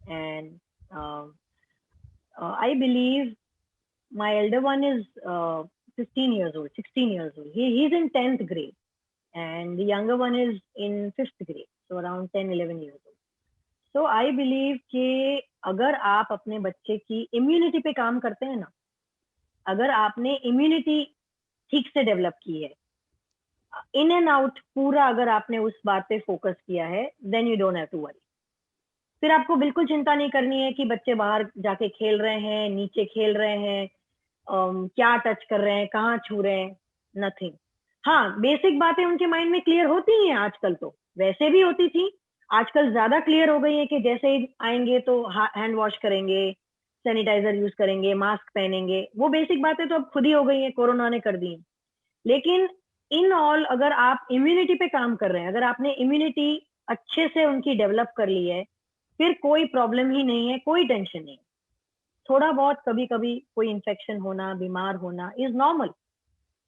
B: and I believe my elder one is 15 years old, 16 years old. He's in 10th grade, and the younger one is in 5th grade, so around 10, 11 years old. So I believe कि अगर आप अपने बच्चे की immunity पे काम करते हैं ना, अगर आपने इम्यूनिटी ठीक से डेवलप की है, इन एंड आउट पूरा अगर आपने उस बात पे फोकस किया है, then you don't have to worry. फिर आपको बिल्कुल चिंता नहीं करनी है कि बच्चे बाहर जाके खेल रहे हैं, नीचे खेल रहे हैं, क्या टच कर रहे हैं, कहाँ छू रहे हैं, नथिंग। हाँ, बेसिक बातें उनके माइंड में क्लियर होती ही हैं आजकल, तो वैसे भी होती थी, आजकल ज्यादा क्लियर हो गई है कि जैसे ही आएंगे तो हैंड वॉश करेंगे, सैनिटाइजर यूज करेंगे, मास्क पहनेंगे, वो बेसिक बातें तो अब खुद ही हो गई हैं, कोरोना ने कर दी हैं। लेकिन इन ऑल अगर आप इम्यूनिटी पे काम कर रहे हैं, अगर आपने इम्यूनिटी अच्छे से उनकी डेवलप कर ली है, फिर कोई प्रॉब्लम ही नहीं है, कोई टेंशन नहीं। थोड़ा बहुत कभी कभी कोई इन्फेक्शन होना, बीमार होना is normal,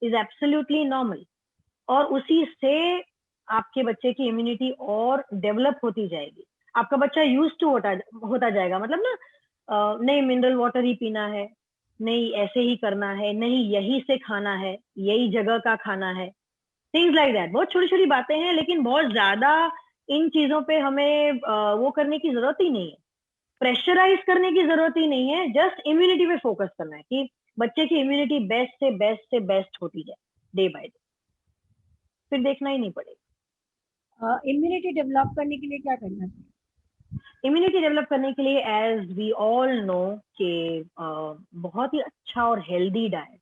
B: is absolutely normal, और उसी से आपके बच्चे की इम्यूनिटी और डेवलप होती जाएगी। आपका बच्चा यूज टू होता जाएगा, मतलब ना नहीं मिनरल वाटर ही पीना है, नहीं ऐसे ही करना है, नहीं यही से खाना है, यही जगह का खाना है, थिंग्स लाइक दैट। बहुत छोटी छोटी बातें हैं, लेकिन बहुत ज्यादा इन चीजों पे हमें वो करने की जरूरत ही नहीं है, प्रेशराइज करने की जरूरत ही नहीं है, जस्ट इम्यूनिटी पे फोकस करना है कि बच्चे की इम्यूनिटी बेस्ट होती जाए डे बाय डे, फिर देखना ही नहीं पड़ेगा।
A: इम्यूनिटी डेवलप करने के लिए क्या करना चाहिए?
B: इम्यूनिटी डेवलप करने के लिए एज वी ऑल नो कि बहुत ही अच्छा और हेल्दी डाइट,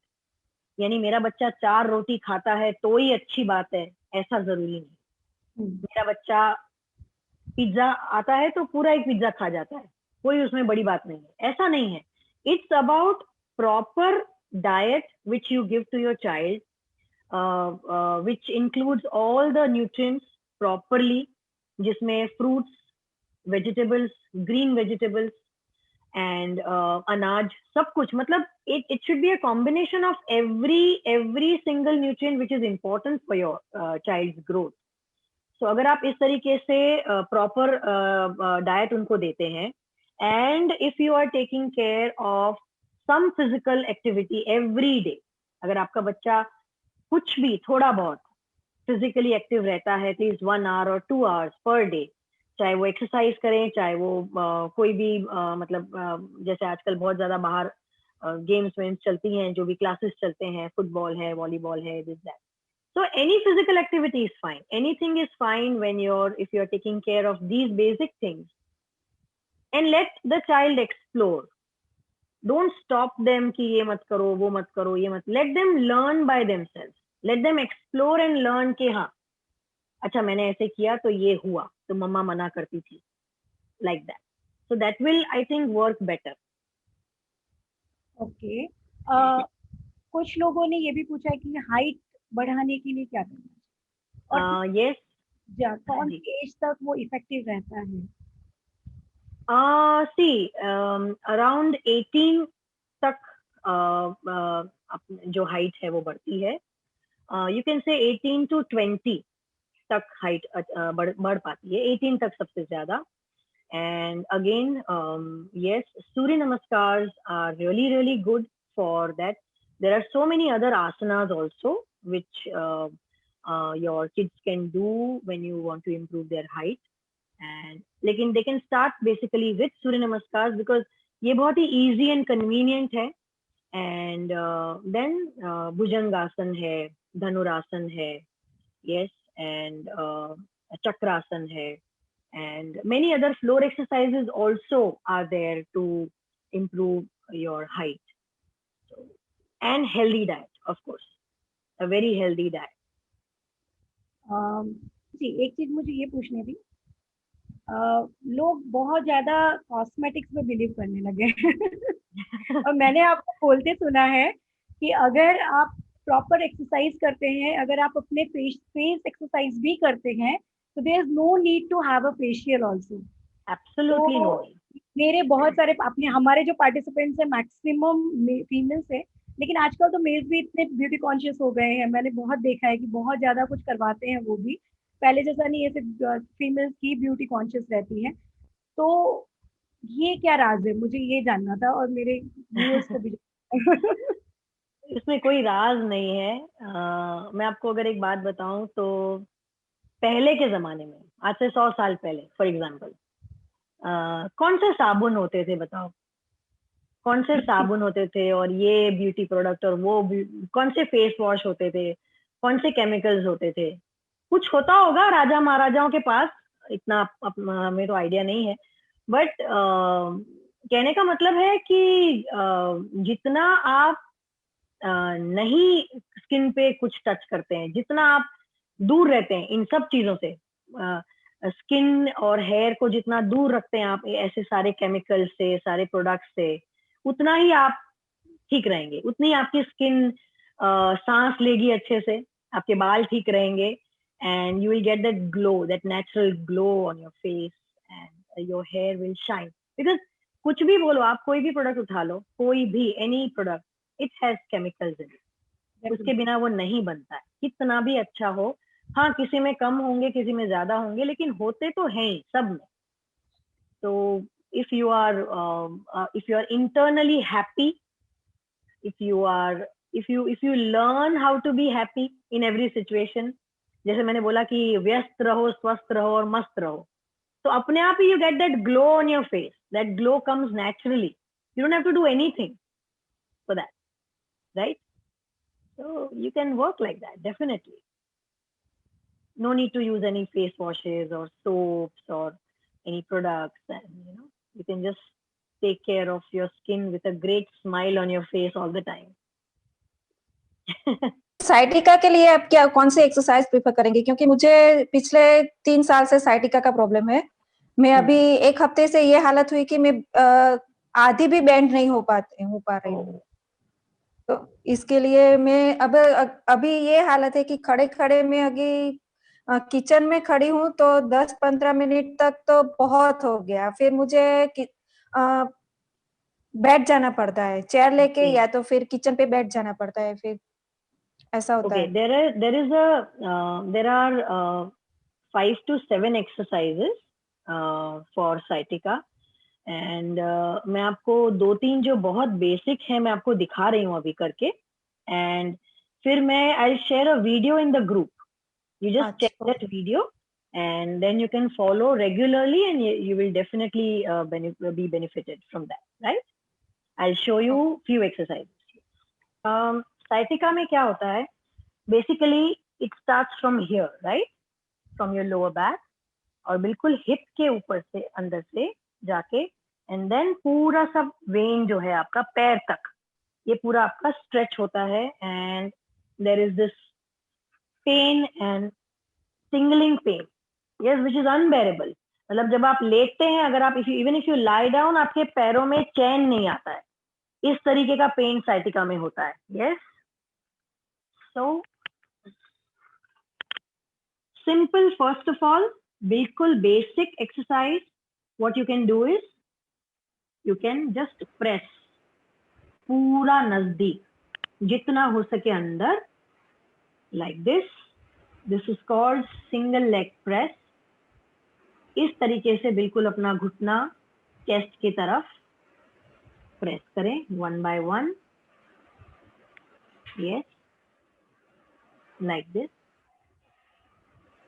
B: यानी मेरा बच्चा 4 रोटी खाता है तो ही अच्छी बात है, ऐसा जरूरी नहीं। मेरा बच्चा पिज्जा आता है तो पूरा एक पिज्जा खा जाता है, कोई उसमें बड़ी बात नहीं है, ऐसा नहीं है। It's about proper diet which you give to your child, which includes all the nutrients properly, जिसमें fruits, vegetables, green vegetables and अनाज, सब कुछ, मतलब it should be a combination of every single nutrient which is important for your child's growth. So अगर आप इस तरीके से प्रॉपर डाइट उनको देते हैं, and if you are taking care of some physical activity every day, अगर आपका बच्चा कुछ भी थोड़ा बहुत फिजिकली एक्टिव रहता है, एटलीस्ट 1 hour और 2 hours पर डे, चाहे वो एक्सरसाइज करें, चाहे वो कोई भी मतलब जैसे आजकल बहुत ज्यादा बाहर गेम्स वेम्स चलती हैं, जो भी क्लासेस चलते हैं, फुटबॉल है, वॉलीबॉल है, this that, so any physical activity is fine, anything is fine when you're if you're taking care of these basic things, and let the child explore, don't stop them कि ये मत करो, वो मत करो, ये मत, let them learn by themselves, let them explore and learn कि हाँ अच्छा मैंने ऐसे किया तो ये हुआ, तो मम्मा मना करती थी, like that, so that will I think work better.
A: Okay. कुछ लोगों ने ये भी पूछा है कि हाइट बढ़ाने के लिए क्या करना है, और
B: Yes,
A: कौन
B: जी,
A: सी एज तक वो इफेक्टिव रहता है?
B: see, around 18 तक जो हाइट है वो बढ़ती है, यू कैन से 18 to 20 तक हाइट बढ़ पाती है, 18 तक सबसे ज्यादा। And again yes, Surya Namaskar are really really good for that. There are so many other asanas also which your kids can do when you want to improve their height, and लेकिन they can start basically with Surya Namaskar because ये बहुत ही easy and convenient है। And then Bhujangasana है, धनुरासन है, yes, and chakrasana hai, and many other floor exercises also are there to improve your height. So, and healthy diet, of course, a very healthy diet.
A: जी, एक चीज मुझे ये पूछनी थी। लोग बहुत ज्यादा कॉस्मेटिक्स में बिलीव करने लगे हैं। और मैंने आपको बोलते सुना है कि अगर आप प्रॉपर एक्सरसाइज करते हैं, अगर आप अपने फेस एक्सरसाइज भी करते हैं, तो there is no need to have a facial also.
B: Absolutely no
A: तो
B: need.
A: मेरे बहुत सारे अपने हमारे जो पार्टिसिपेंट्स है मैक्सिमम फीमेल्स है, लेकिन आजकल तो मेल्स भी इतने ब्यूटी कॉन्शियस हो गए हैं, मैंने बहुत देखा है कि बहुत ज्यादा कुछ करवाते हैं वो भी। पहले जैसा नहीं है, सिर्फ फीमेल्स की ब्यूटी कॉन्शियस रहती है। तो ये क्या राज है, मुझे ये जानना था और मेरे व्यूअर्स को भी
B: इसमें कोई राज नहीं है। मैं आपको अगर एक बात बताऊं तो पहले के जमाने में, आज से 100 साल पहले फॉर एग्जाम्पल, कौन से साबुन होते थे बताओ, कौन से साबुन होते थे और ये ब्यूटी प्रोडक्ट और वो कौन से फेस वॉश होते थे, कौन से केमिकल्स होते थे? कुछ होता होगा राजा महाराजाओं के पास, इतना हमें तो आइडिया नहीं है, बट कहने का मतलब है कि जितना आप नहीं स्किन पे कुछ टच करते हैं, जितना आप दूर रहते हैं इन सब चीजों से, स्किन और हेयर को जितना दूर रखते हैं आप ऐसे सारे केमिकल से, सारे प्रोडक्ट्स से, उतना ही आप ठीक रहेंगे, उतनी आपकी स्किन सांस लेगी अच्छे से, आपके बाल ठीक रहेंगे, and you will get that glow, that natural glow on your face, and your hair will shine. Because कुछ भी बोलो आप, कोई भी प्रोडक्ट उठा लो, कोई भी any product, it has chemicals in it. उसके बिना वो नहीं बनता है, कितना भी अच्छा हो। हाँ, किसी में कम होंगे, किसी में ज्यादा होंगे, लेकिन होते तो हैं ही सब में। तो if you are internally happy, if you learn how to be happy in every situation, जैसे मैंने बोला कि व्यस्त रहो, स्वस्थ रहो और मस्त रहो, तो अपने आप ही you get that glow on your face. That glow comes naturally. You don't have to do anything for that, right? So you can work like that, definitely. No need to use any face washes or soaps or any products, and you can just take care of your skin with a great smile on your face all the time.
C: Sciatica के लिए आप क्या कौन सी exercise prefer करेंगे? क्योंकि मुझे पिछले 3 साल से साइटिका का प्रॉब्लम है। मैं अभी 1 हफ्ते से ये हालत हुई कि मैं आधी भी बेंड नहीं हो पा रही हूँ। तो इसके लिए मैं अब अभी ये हालत है कि खड़े-खड़े मैं अभी किचन में खड़ी हूँ तो 10-15 मिनट तक तो बहुत हो गया। फिर मुझे बैठ जाना पड़ता है, चेयर लेके या तो फिर किचन पे बैठ जाना पड़ता है, फिर ऐसा होता है।
B: There are 5 to 7 exercises for sciatica, and मैं आपको 2-3 जो बहुत बेसिक है मैं आपको दिखा रही हूँ अभी करके, and फिर मैं I'll share a video in the group. You just check that video and then you can follow regularly, and you will definitely be benefited from that, right? I'll show you few exercises. Sciatica में क्या होता है? Basically it starts from here, right? From your lower back, और बिल्कुल hip के ऊपर से अंदर से जाके, and then पूरा सब वेन जो है आपका पैर तक, ये पूरा आपका स्ट्रेच होता है, and there is this pain and tingling pain, yes, which is unbearable. मतलब जब आप लेटते हैं, अगर आप even if you lie down, आपके पैरों में चैन नहीं आता है, इस तरीके का पेन साइटिका में होता है, yes. So simple, first of all, बिल्कुल basic exercise. What you can do is you can just press पूरा नजदीक, जितना हो सके अंदर, like this. This is called single leg press. इस तरीके से बिल्कुल अपना घुटना चेस्ट की तरफ प्रेस करें, 1 by 1. Yes, like this.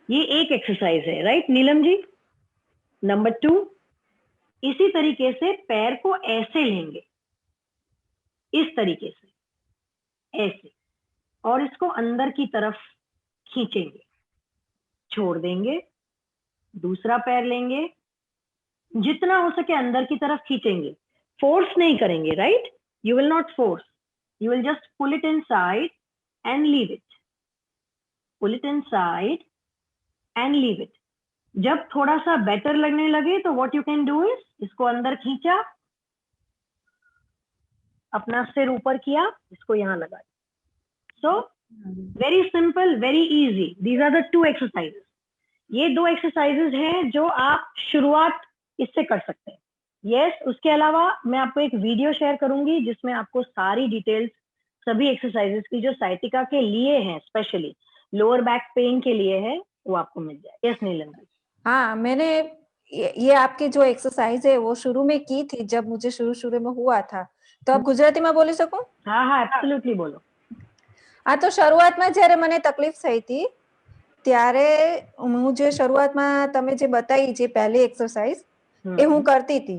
B: ये एक एक्सरसाइज है, राइट नीलम जी? नंबर 2, इसी तरीके से पैर को ऐसे लेंगे, इस तरीके से ऐसे, और इसको अंदर की तरफ खींचेंगे, छोड़ देंगे, दूसरा पैर लेंगे, जितना हो सके अंदर की तरफ खींचेंगे, फोर्स नहीं करेंगे, right? You will not force, you will just pull it inside and leave it, pull it inside and leave it. जब थोड़ा सा बेटर लगने लगे तो what you can do is, इसको अंदर खींचा, अपना सिर ऊपर किया, इसको यहाँ लगा. So very simple, very easy. These are the 2 exercises. ये 2 एक्सरसाइजेस हैं जो आप शुरुआत इससे कर सकते हैं. यस, उसके अलावा मैं आपको एक वीडियो शेयर करूंगी जिसमें आपको सारी डिटेल्स सभी एक्सरसाइजेस की जो साइटिका के लिए हैं, स्पेशली लोअर बैक पेन के लिए है, वो आपको मिल जाए. यस नीलम जी?
C: हाँ, मैंने ये आपकी जो एक्सरसाइज है वो शुरू में की थी, जब मुझे शुरू में हुआ था. તો આપ ગુજરાતીમાં બોલી શકો?
B: હા હા, એબ્સોલ્યુટલી બોલો.
C: આ તો શરૂઆતમાં જ્યારે મને તકલીફ થઈ હતી ત્યારે હું જે શરૂઆતમાં તમે જે બતાવી જે પહેલી એક્સરસાઇઝ એ હું કરતી હતી,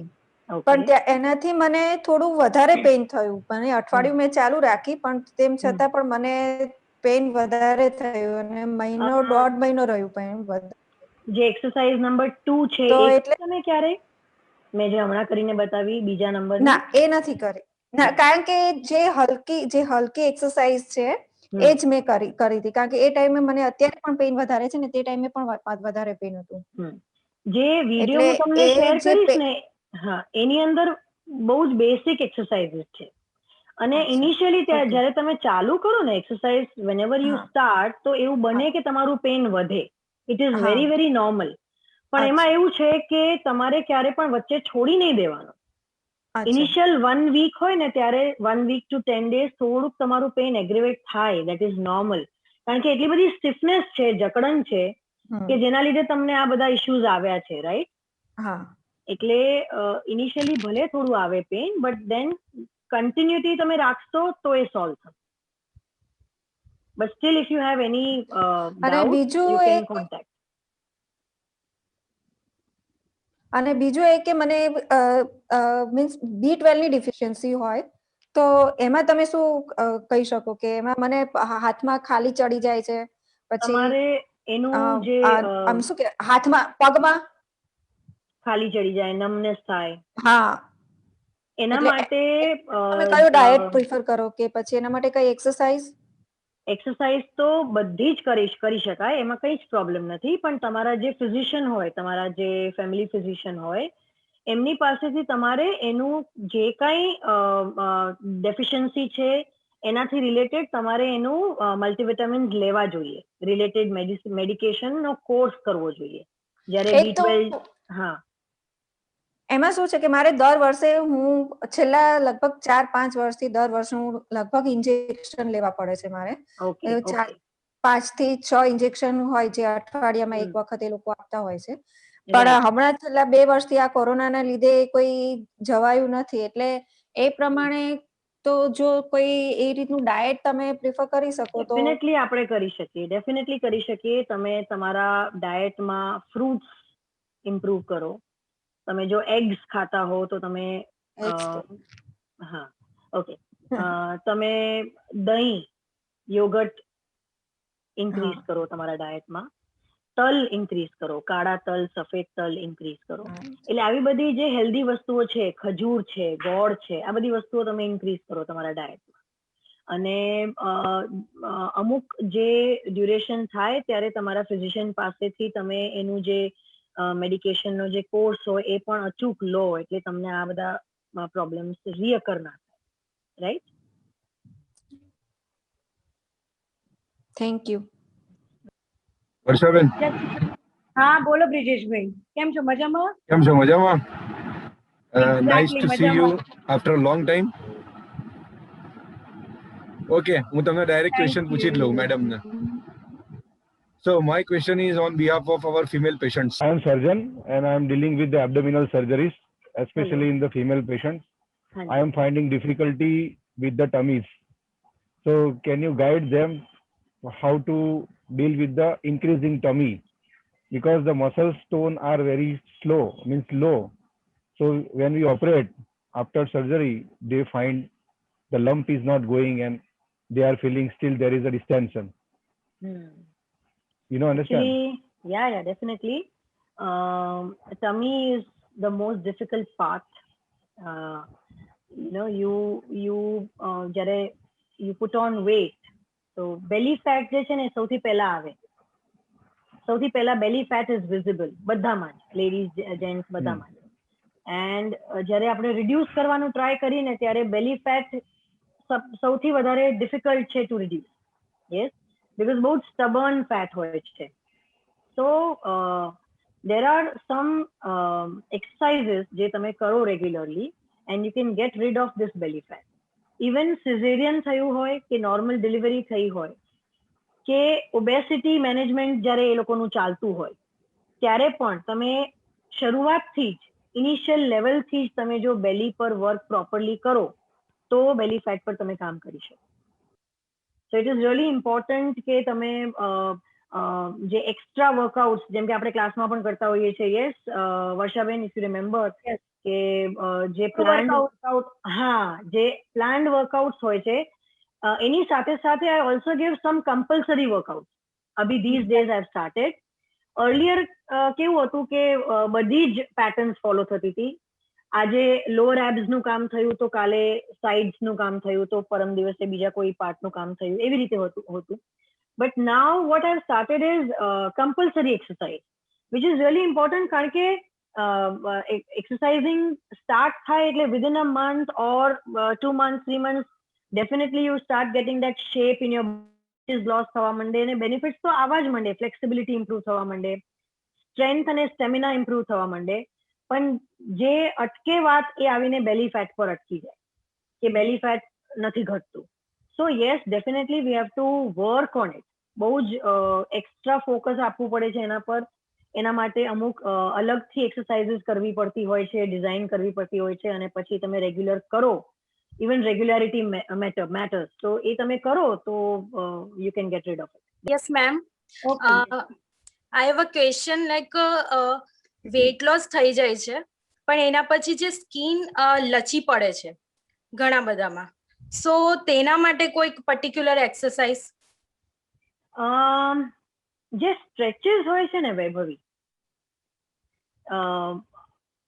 C: પણ એનાથી મને થોડું વધારે પેઇન થયું. મને અઠવાડિયું મેં ચાલુ રાખી, પણ તેમ છતાં પણ મને પેઇન વધારે થયું અને મહિનો 1.5 મહિનો રહ્યું પેઇન વધારે.
B: જે એક્સરસાઇઝ નંબર 2 છે એ તમે ક્યારે મેં જે હમણાં કરીને બતાવી બીજા નંબર?
C: ના, એ નથી કરી. ના, કારણ કે જે હલકી એક્સરસાઇઝ છે એ જ મેં કરી હતી, કારણ કે એ ટાઈમે મને અત્યારે પણ પેઇન વધારે છે ને તે ટાઈમે પણ વધારે પેઇન હતું.
B: જે વિડીયો હું તમને શેર કરીશ ને, હા, એની અંદર બહુ જ બેસિક એક્સરસાઇઝીસ છે. અને ઇનિશિયલી જ્યારે તમે ચાલુ કરો ને એક્સરસાઇઝ, વેનેવર યુ સ્ટાર્ટ, તો એવું બને કે તમારું પેઇન વધે. It is very very normal. પણ એમાં એવું છે કે તમારે ક્યારે પણ વચ્ચે છોડી નહીં દેવાનો. ઇનિશિયલ 1 વીક હોય ને ત્યારે 1 વીક ટુ 10 days થોડુંક તમારું પેઇન એગ્રેવેટ થાય, દેટ ઇઝ નોર્મલ. કારણ કે એટલી બધી સ્ટીફનેસ છે, જકડન છે, કે જેના લીધે તમને આ બધા ઇશ્યુઝ આવ્યા છે, રાઈટ? એટલે ઇનિશિયલી ભલે થોડું આવે પેઇન, બટ દેન કન્ટિન્યુટી તમે રાખશો તો એ સોલ્વ થશે. But still if you have any doubt, you can contact.
C: અને બીજું એ કે મને મીન્સ B12 ની ડિફિશિયન્સી હોય તો એમાં તમે શું કહી શકો કે એમાં મને હાથમાં ખાલી ચડી જાય છે, પછી
B: તમારે એનું જે
C: આમ શું કે હાથમાં પગમાં
B: ખાલી ચડી જાય, નમનેસ થાય.
C: હા,
B: એના માટે
C: તમે કયો ડાયટ પ્રિફર કરો કે પછી એના માટે કઈ
B: એક્સરસાઇઝ તો બધી જ કરી શકાય, એમાં કઈ જ પ્રોબ્લેમ નથી. પણ તમારા જે ફિઝિશિયન હોય, તમારા જે ફેમિલી ફિઝિશિયન હોય, એમની પાસેથી તમારે એનું જે કાંઈ ડેફિશિયન્સી છે એનાથી રિલેટેડ તમારે એનું મલ્ટીવિટામિન્સ લેવા જોઈએ. રિલેટેડ મેડિકેશનનો કોર્સ કરવો જોઈએ. જ્યારે B12, હા,
C: એમાં શું છે કે મારે દર વર્ષે હું છેલ્લા લગભગ 4-5 વર્ષથી દર વર્ષે હું લગભગ ઇન્જેક્શન લેવા પડે છે મારે. 5 થી 6 ઇન્જેક્શન હોય જે અઠવાડિયામાં એક વખત એ લોકો આપતા હોય છે. પણ હમણાં છેલ્લા 2 વર્ષથી આ કોરોનાના લીધે કોઈ જવાયું નથી, એટલે એ પ્રમાણે તો જો કોઈ એ રીતનું ડાયટ તમે પ્રિફર કરી શકો તો
B: ડેફિનેટલી આપણે કરી શકીએ. તમે તમારા ડાયટમાં ફ્રૂટ્સ ઇમ્પ્રૂવ કરો. તમે જો એગ્સ ખાતા હો તો તમે હા, ઓકે, તમે દહીં, યોગર્ટ ઇન્ક્રીઝ કરો તમારા ડાયટમાં. તલ ઇન્ક્રીઝ કરો, કાળા તલ, સફેદ તલ ઇન્ક્રીઝ કરો. એટલે આવી બધી જે હેલ્ધી વસ્તુઓ છે, ખજૂર છે, ગોળ છે, આ બધી વસ્તુઓ તમે ઇન્ક્રીઝ કરો તમારા ડાયટમાં. અને અમુક જે ડ્યુરેશન થાય ત્યારે તમારા ફિઝિશિયન પાસેથી તમે એનું જે મેડિકેશનનો જે કોર્સ હોય એ પણ અચૂક લો, એટલે તમને આ બધા પ્રોબ્લેમ્સ રિઅકર ના થાય, રાઈટ?
C: Thank you.
D: વર્ષાબેન,
A: હા બોલો બ્રિજેશભાઈ, કેમ છો? મજામાં?
D: કેમ છો? મજામાં? Nice to C you after a long time. Okay, હું તમને ડાયરેક્ટ ક્વેશ્ચન પૂછી જ લઉં મેડમને. So my question is on behalf of our female patients. I am surgeon and I am dealing with the abdominal surgeries, especially in the female patients. I am finding difficulty with the tummies. So can you guide them how to deal with the increasing tummy? Because the muscle tone are very slow, means low. So when we operate after surgery, they find the lump is not going and they are feeling still there is a distension. You know, understand?
B: Actually, yeah, definitely. Tummy is the most difficult part. You know, જ્યારે you put on weight, so belly fat જે છે ને સૌથી પહેલા આવે. સૌથી પહેલા belly fat is visible બધામાં જ, લેડીઝ, જેન્ટ્સ બધામાં જ. એન્ડ જ્યારે આપણે રિડ્યુસ કરવાનું ટ્રાય કરીને ત્યારે belly fat સૌથી વધારે ડિફિકલ્ટ છે ટુ રિડ્યુસ. યસ, because બહુ જ stubborn fat હોય છે. So there are some exercises જે તમે કરો regularly and you can get rid of this belly fat. Even cesarean થયું હોય કે નોર્મલ ડિલિવરી થઈ હોય કે ઓબેસિટી મેનેજમેન્ટ જ્યારે એ લોકોનું ચાલતું હોય ત્યારે પણ તમે શરૂઆતથી જ ઇનિશિયલ લેવલથી જ તમે જો બેલી પર વર્ક પ્રોપરલી કરો તો બેલી ફેટ પર તમે કામ કરી શકો. So it is really important કે તમે જે એક્સ્ટ્રા વર્કઆઉટ્સ જેમ કે આપણે ક્લાસમાં પણ કરતા હોઈએ છીએ, yes Varshaben, if you remember, કે જે પ્લાન્ડ વર્કઆઉટ, હા, જે પ્લાન્ડ વર્કઆઉટ્સ હોય છે એની સાથે સાથે I also give some compulsory workout. અભી these days I have started. Earlier કેવું હતું કે બધી જ પેટર્ન્સ ફોલો થતી હતી. આજે લોઅર એબ્સ નું કામ થયું તો કાલે સાઇડ્સ નું કામ થયું તો પરમ દિવસે બીજા કોઈ પાર્ટ નું કામ થયું, એવી રીતે હોતું. But now what I started is compulsory exercise which is really important, કારણ કે એક્સરસાઇઝિંગ સ્ટાર્ટ થાય એટલે within a month or 2 months 3 months definitely you start getting that shape in your loss થવા માંડે, અને બેનિફિટ્સ તો આવવા જ માંડે. ફ્લેક્સિબિલિટી ઇમ્પ્રુવ થવા માંડે, સ્ટ્રેન્થ અને સ્ટેમિના ઇમ્પ્રુવ થવા માંડે. પણ જે અટકે વાત એ આવીને બેલી ફેટ પર અટકી જાય કે બેલી ફેટ નથી ઘટતું. સો yes, definitely we have to work on it. બહુ જ એક્સ્ટ્રા ફોકસ આપવું પડે છે એના પર. એના માટે અમુક અલગથી એક્સરસાઇઝીસ કરવી પડતી હોય છે, ડિઝાઇન કરવી પડતી હોય છે, અને પછી તમે રેગ્યુલર કરો. Even regularity matters. તો એ તમે કરો તો you can get rid of it.
E: Yes, ma'am.
B: Okay.
E: I have a question, like weight loss થઈ જાય છે પણ એના પછી જે સ્કિન લચી પડે છે ઘણા બધામાં, સો તેના માટે કોઈ પર્ટિક્યુલર એક્સરસાઇઝ?
B: જે સ્ટ્રેચીસ હોય છે ને વૈભવી,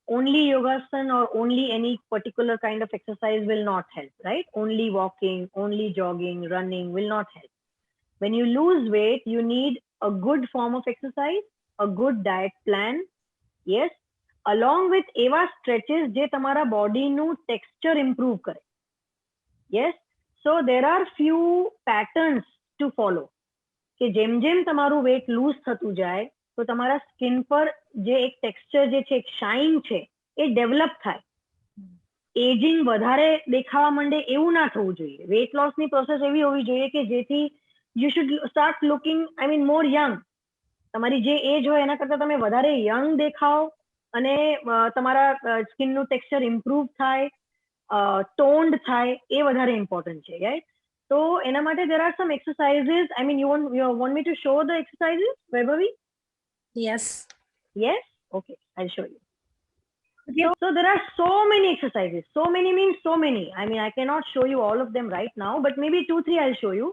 B: only yogasana or only any particular kind of exercise will not help, right? Only walking, only jogging, running will not help. When you lose weight, you need a good form of exercise, a good diet plan, yes, along with eva stretches je tamara body nu texture improve kare. Yes, so there are few patterns to follow કે જેમ જેમ તમારું wet loose થતું જાય તો તમારા skin પર જે એક ટેક્સચર જે છે, એક શાઇન છે, એ ડેવલપ થાય. એજિંગ વધારે દેખાવા માંડે એવું ના થવું જોઈએ. વેટ લોસની પ્રોસેસ એવી હોવી જોઈએ કે જેથી you should start looking, I mean, more young. તમારી જે એજ હોય એના કરતા તમે વધારે યંગ દેખાઓ અને તમારા સ્કિનનું ટેક્સચર ઇમ્પ્રુવ થાય, ટોન્ડ થાય, એ વધારે ઇમ્પોર્ટન્ટ છે, રાઈટ? So એના માટે there are some exercises. I mean, you want me to show the exercises, Vaibhavi?
E: Yes.
B: Yes? Okay, I'll show you. So there are so many exercises. So many means so many. I mean, I cannot show you all of them right now, but maybe 2-3 I'll show you.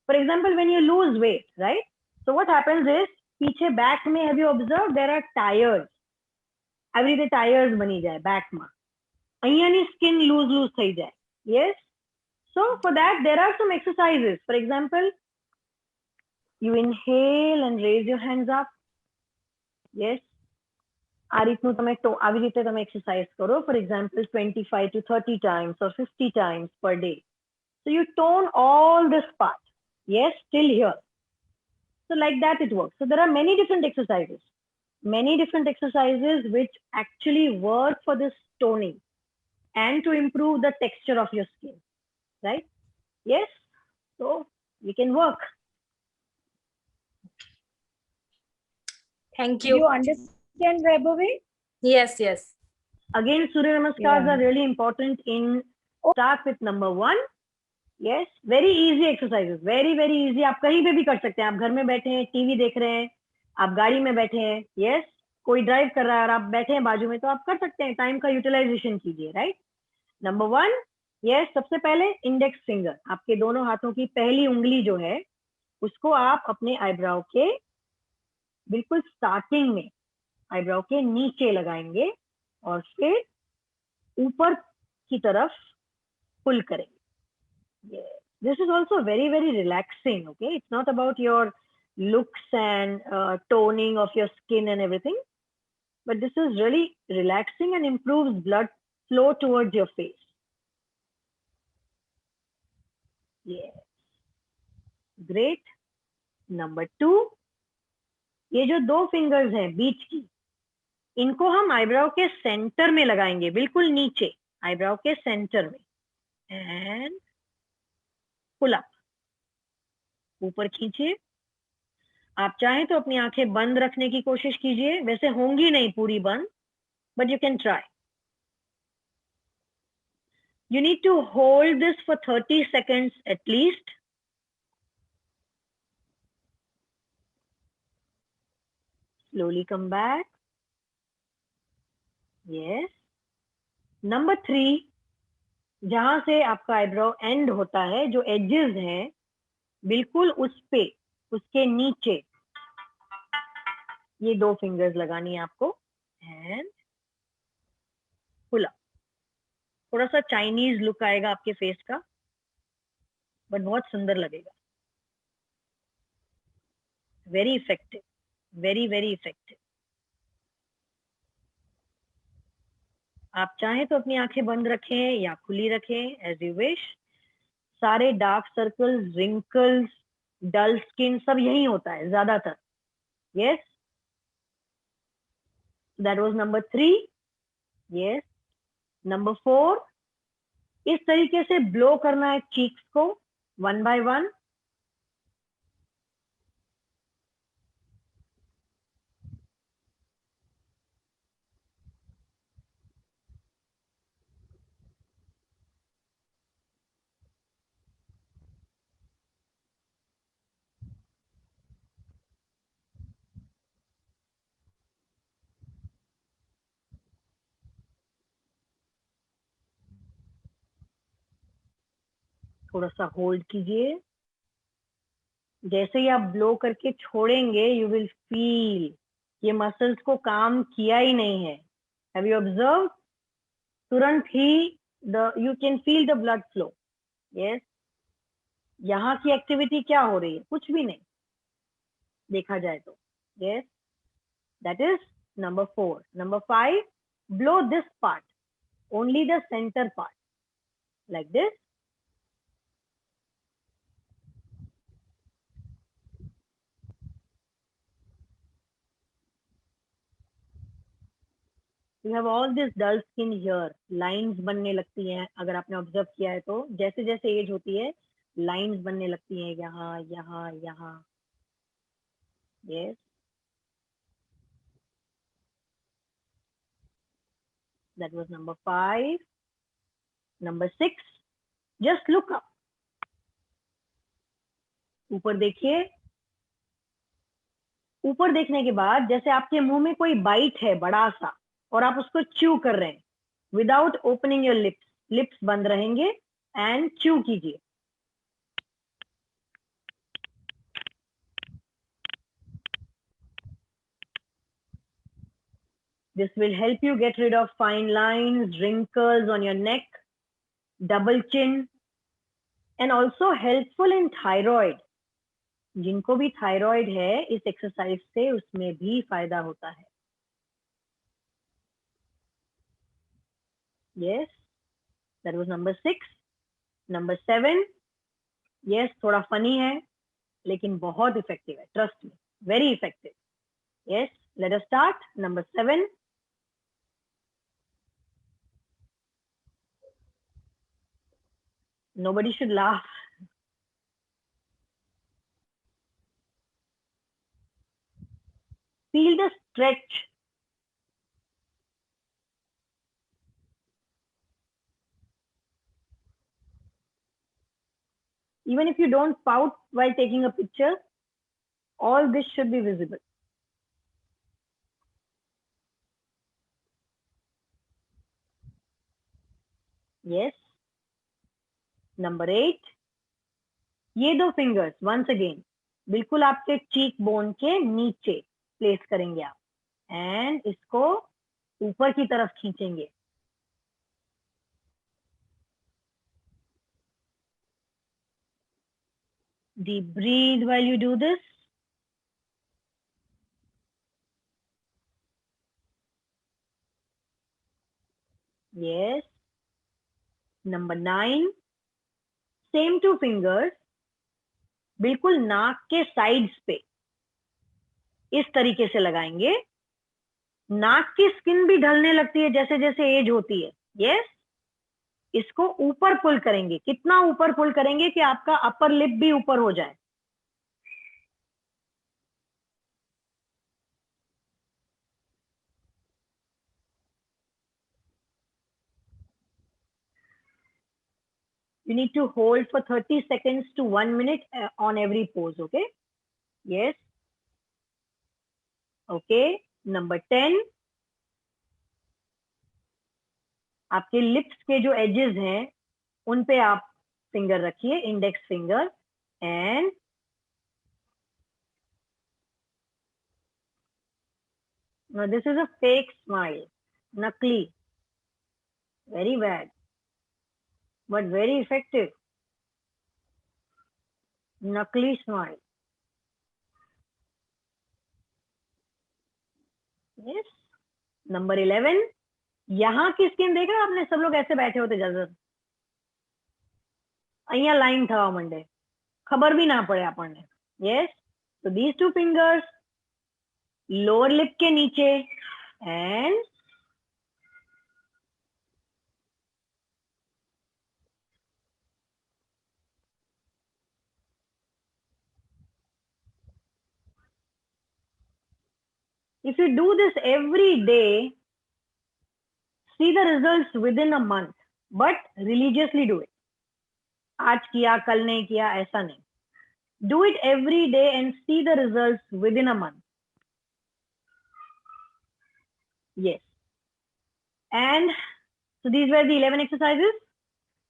B: For example, when you lose weight, right? So what happens is, पीछे back में, have you observed, there are tires. આવી રીતે tires બની જાય back માં. અહીંયાની skin loose થઈ જાય. Yes? So for that, there are some exercises. For example, you inhale and raise your hands up. Yes. આ રીતનું તમે આવી રીતે તમે exercise કરો. For example, 25 to 30 times or 50 times per day. So you tone all this part. Yes, till here. So like that it works. So there are many different exercises. Many different exercises which actually work for this toning and to improve the texture of your skin. Right? Yes. So we can work.
E: Thank you.
A: Do you understand, Vaibhavi?
E: Yes, yes.
B: Again, Surya Namaskars
A: Yeah.
B: are really important in. Start with number 1. Yes, very easy exercises. Very, very easy. आप कहीं पे भी कर सकते हैं. आप घर में बैठे हैं, टीवी देख रहे हैं, आप गाड़ी में बैठे हैं, yes, कोई ड्राइव कर रहा है और आप बैठे हैं बाजू में, तो आप कर सकते हैं. टाइम का यूटिलाइजेशन कीजिए, राइट? नंबर 1, यस, सबसे पहले इंडेक्स फिंगर, आपके दोनों हाथों की पहली उंगली जो है उसको आप अपने आईब्राउ के बिल्कुल स्टार्टिंग में आईब्राउ के नीचे लगाएंगे और फिर ऊपर की तरफ पुल करेंगे. This is also very, very relaxing. Okay, it's not about your looks and toning of your skin and everything, but this is really relaxing and improves blood flow towards your face. Yes, great. Number 2, ये जो 2 fingers हैं बीच की, इनको हम eyebrow के centre में लगाएंगे, बिल्कुल नीचे आईब्राउ के सेंटर में, एंड पुल अप, ऊपर खींचिए. आप चाहें तो अपनी आंखें बंद रखने की कोशिश कीजिए, वैसे होंगी नहीं पूरी बंद, but you can try. You need to hold this for 30 seconds at least. Slowly come back. Yes. Number 3, जहां से आपका आईब्रो एंड होता है, जो एजेस हैं, बिल्कुल उस पे, उसके नीचे ये 2 फिंगर्स लगानी है आपको, एंड खुला, थोड़ा सा चाइनीज लुक आएगा आपके फेस का, बट बहुत सुंदर लगेगा। Very effective, very very effective. आप चाहें तो अपनी आंखें बंद रखें या खुली रखें, एज यू विश। सारे dark circles, wrinkles, dull skin सब यही होता है ज्यादातर। Yes, that was number 3। Yes, number 4, इस तरीके से ब्लो करना है चीक्स को, 1 by 1। थोड़ा सा होल्ड कीजिए। जैसे ही आप ब्लो करके छोड़ेंगे, यू विल फील ये मसल्स को काम किया ही नहीं है। Have you observe? तुरंत ही you can feel the blood flow. Yes, यहाँ की एक्टिविटी क्या हो रही है? कुछ भी नहीं, देखा जाए तो। Yes, that is number 4। Number 5, blow this part, only the center part, like this. You have all this dull skin here. Lines बनने लगती हैं, अगर आपने ऑब्जर्व किया है तो। जैसे जैसे एज होती है, लाइंस बनने लगती हैं यहाँ यहाँ यहाँ। Yes, that was number 5. Number 6, just look up. ऊपर देखिए। ऊपर देखने के बाद जैसे आपके मुंह में कोई बाइट है बड़ा सा, और आप उसको च्यू कर रहे हैं, without opening your lips. Lips बंद रहेंगे एंड च्यू कीजिए। This will help you get rid of fine lines, wrinkles on your neck, double chin, and also helpful in thyroid. जिनको भी थायराइड है, इस एक्सरसाइज से उसमें भी फायदा होता है। Yes, that was number 6. Number 7, yes, थोड़ा फनी है लेकिन बहुत इफेक्टिव है, trust me, very effective. Yes, let us start. Number 7. Nobody should laugh. Feel the stretch. Even if you don't pout while taking a picture, all this should be visible. Yes. Number 8. ये दो fingers once again बिल्कुल आपके cheek bone के नीचे place करेंगे आप, and इसको ऊपर की तरफ खींचेंगे। Deep breathe while you do this. Yes. Number 9. Same 2 fingers बिल्कुल नाक के साइड्स पे इस तरीके से लगाएंगे। नाक की स्किन भी ढलने लगती है जैसे जैसे एज होती है। यस, इसको ऊपर पुल करेंगे। कितना ऊपर पुल करेंगे कि आपका अपर लिप भी ऊपर हो जाए। You need to hold for 30 seconds to 1 minute on every pose. Okay. Yes. Okay. Number 10. आपके लिप्स के जो एजेस हैं उन पे आप फिंगर रखिए, index finger, and this is a fake smile, नकली। Very bad, but very effective. Nakli smile. Yes. Number 11. यहाँ की स्किन देख रहे हो आपने, सब लोग ऐसे बैठे होते ज्यादा, અહીંયા લાઈન થવા માંડે, ખબર भी ना पड़े આપણને. Yes. So these two fingers, lower lip के नीचे, and if you do this every day, see the results within a month, but religiously do it. आज किया कल नहीं किया ऐसा नहीं. Do it every day and see the results within a month. Yes. And so these were the 11 exercises,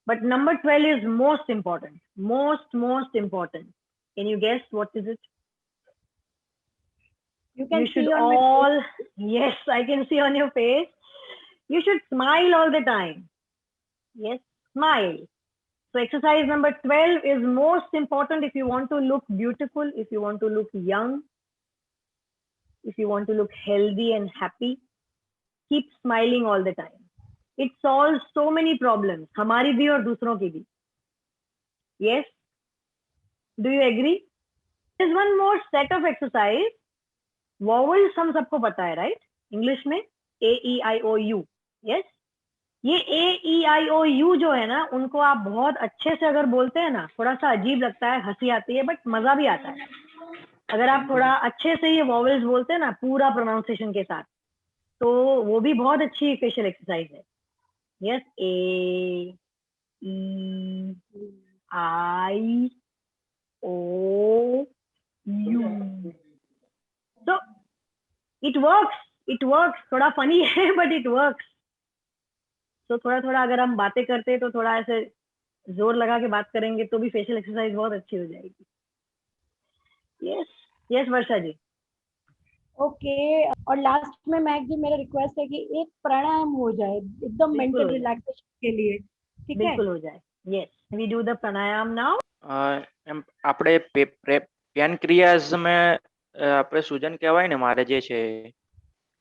B: but number 12 is most important. Most important. Can you guess what is it?
A: You can
B: You should
A: see on my
B: all, yes, I can see on your face. You should smile all the time. Yes, smile. So exercise number 12 is most important if you want to look beautiful, if you want to look young, if you want to look healthy and happy. Keep smiling all the time. It solves so many problems. हमारी भी और दूसरों की भी. Yes? Do you agree? There's one more set of exercise. Vowels हम सबको पता है, right? English में A, E, I, O, U. Yes? ये A, E, I, O, U जो है ना, उनको आप बहुत अच्छे से अगर बोलते हैं ना, थोड़ा सा अजीब लगता है, हंसी आती है, बट मजा भी आता है. अगर आप थोड़ा अच्छे से ये vowels बोलते हैं ना, पूरा pronunciation के साथ, तो वो भी बहुत अच्छी फेशियल एक्सरसाइज है. Yes, A, E, I, O, U. तो इट वर्क्स. थोड़ा फनी है बट इट वर्क्स. तो थोड़ा थोड़ा अगर हम बातें करते हैं तो थोड़ा ऐसे जोर लगा के बात करेंगे तो भी फेशियल एक्सरसाइज बहुत अच्छी हो जाएगी. यस वर्षा जी.
A: ओके. और लास्ट में मैक जी मेरा रिक्वेस्ट है कि एक प्राणायाम हो जाए एकदम मेंटल रिलैक्सेशन के लिए. ठीक है,
B: बिल्कुल हो जाए. Yes, we do the pranayama now.
F: એમ આપણે પેનક્રિયાઝમાં આપણે સૂજન કહેવાય ને મારે જે છે,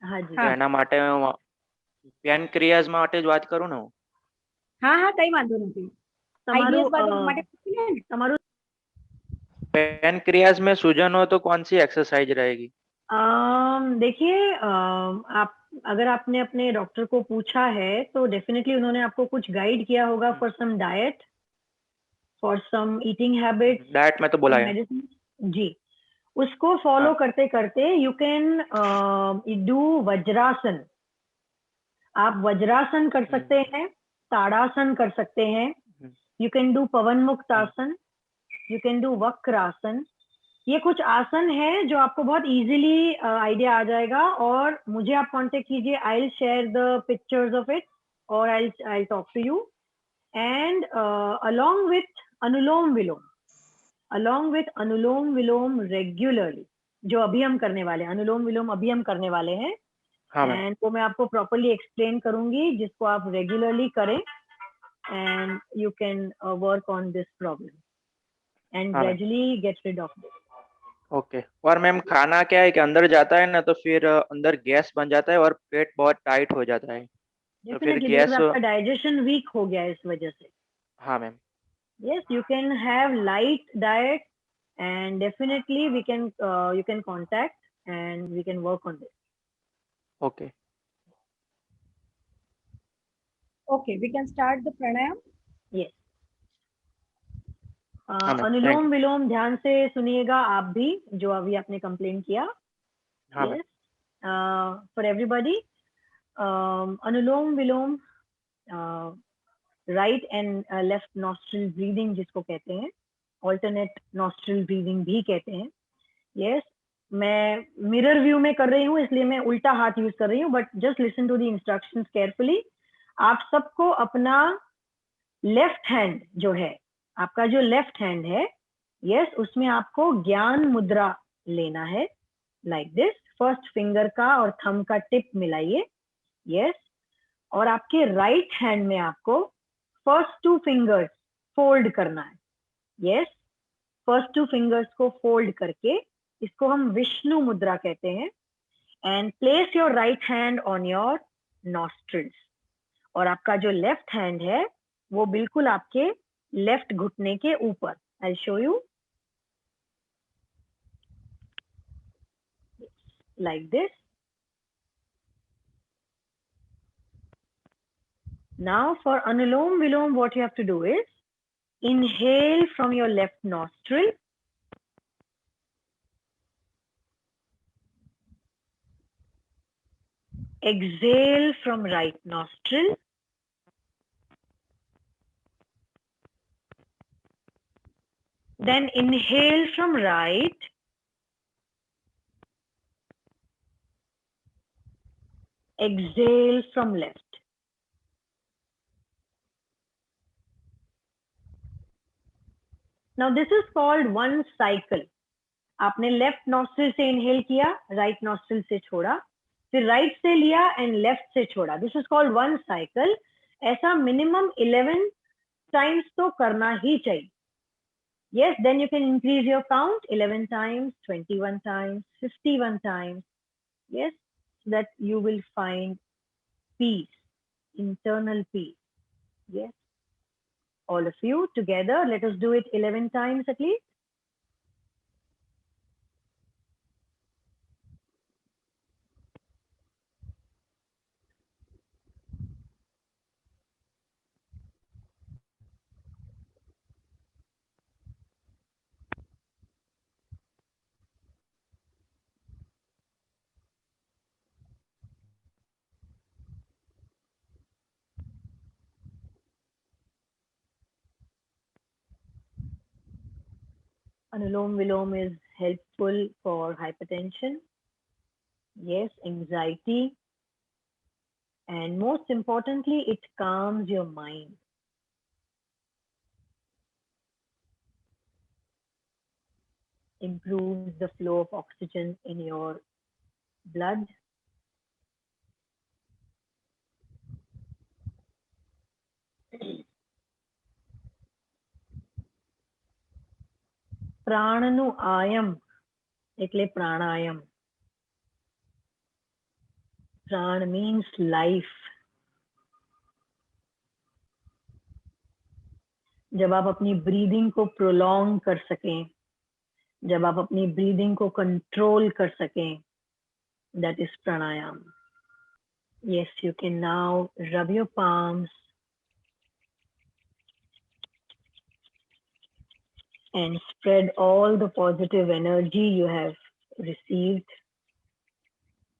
B: हाँ जी.
F: તો એના માટે પેનક્રિયાઝ માટે જ વાત કરું ને હું.
A: હા હા કઈ વાંધો નથી. આઈબીએસ બાબત માટે પૂછી લે ને.
B: તમારું
F: पेनक्रियाज में सूजन हो तो कौन सी एक्सरसाइज रहेगी?
B: देखिए, आप अगर आपने अपने डॉक्टर को पूछा है तो डेफिनेटली उन्होंने आपको कुछ गाइड किया होगा for some diet, for some eating habits.
F: Diet में तो बोला है
B: जी. उसको फॉलो करते करते यू कैन डू वज्रासन. आप वज्रासन कर सकते हैं, ताड़ासन कर सकते हैं, यू कैन डू पवन मुक्त आसन, यू कैन डू वक्रासन. ये कुछ आसन है जो आपको बहुत इजीली आइडिया आ जाएगा. और मुझे आप कांटेक्ट कीजिए, I will share the pictures of it और I talk to you. And along with Anulom Vilom regularly, जो अभी हम करने वाले हैं, अनुलोम विलोम अभी हम करने वाले हैं. एंड वो मैं आपको प्रॉपरली एक्सप्लेन करूंगी, जिसको आप रेगुलरली करें and you can work on this problem and gradually get rid of this.
F: Okay. और मैम खाना क्या है कि अंदर जाता है ना तो फिर अंदर गैस बन जाता है और पेट बहुत टाइट हो जाता है, तो फिर गैस,
B: आपका डाइजेशन वीक हो गया इस वजह से.
F: हाँ ma'am.
B: Yes, you can have light diet and definitely we can you can contact and we can work on this.
F: Okay.
A: Okay, we can start the pranayam.
B: Yes. अनुलोम विलोम ध्यान से सुनिएगा आप भी, जो अभी आपने कंप्लेन किया. Yes. For everybody, anulom vilom, right and left nostril breathing जिसको कहते हैं, ऑल्टरनेट नॉस्ट्रिल ब्रीदिंग भी कहते हैं. यस, मैं मिरर व्यू में कर रही हूँ इसलिए मैं उल्टा हाथ यूज कर रही हूँ, but just listen to the instructions carefully. आप सबको अपना लेफ्ट हैंड जो है, आपका जो लेफ्ट हैंड है, यस, उसमें आपको ज्ञान मुद्रा लेना है, लाइक दिस. फर्स्ट फिंगर का और थंब का टिप मिलाइए. यस. और आपके राइट हैंड में आपको फर्स्ट 2 फिंगर्स फोल्ड करना है. यस, फर्स्ट 2 फिंगर्स को फोल्ड करके इसको हम विष्णु मुद्रा कहते हैं. And place your right hand on your nostrils. और आपका जो लेफ्ट हैंड है वो बिल्कुल आपके लेफ्ट घुटने के ऊपर. I show you like this. Now for Anulom Vilom, what you have to do is inhale from your left nostril. Exhale from right nostril. Then inhale from right. Exhale from left. Now this is called one cycle. आपने left nostril से inhale किया, right nostril से छोड़ा, फिर right से लिया and left से छोड़ा. This is called one cycle. ऐसा मिनिमम 11 टाइम्स तो करना ही चाहिए. Yes, then you can increase your count 11 times, 21 times, 51 times. Yes, so that you will find peace, internal peace. Yes, all of you together, let us do it 11 times at least. Anulom Vilom is helpful for hypertension, yes, anxiety, and most importantly, it calms your mind. Improves the flow of oxygen in your blood. પ્રાણનું આયમ એટલે પ્રાણાયામ. प्राण means life. जब आप अपनी breathing को prolong कर सकें, जब आप अपनी ब्रीदिंग को कंट्रोल कर सकें, that is pranayam. Yes, you can now rub your palms and spread all the positive energy you have received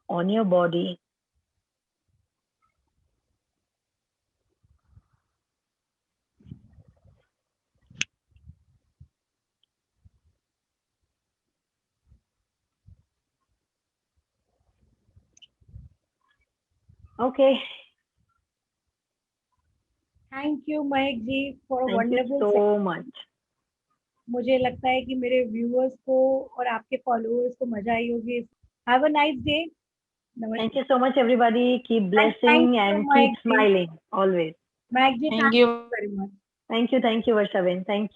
B: on your body. Okay.
A: Thank you Mehak ji for
B: Thank you
A: wonderful.
B: so much.
A: मुझे लगता है कि मेरे viewers को और आपके followers को मजा आई होगी. Have a nice day.
B: Thank you so much, everybody. Keep blessing
A: you,
B: and
A: Mahek
B: keep
A: ji.
B: smiling always.
A: Mahak ji,
E: Thank
A: thank
E: you.
A: You very much.
B: Thank you, Varshaven. Thank you.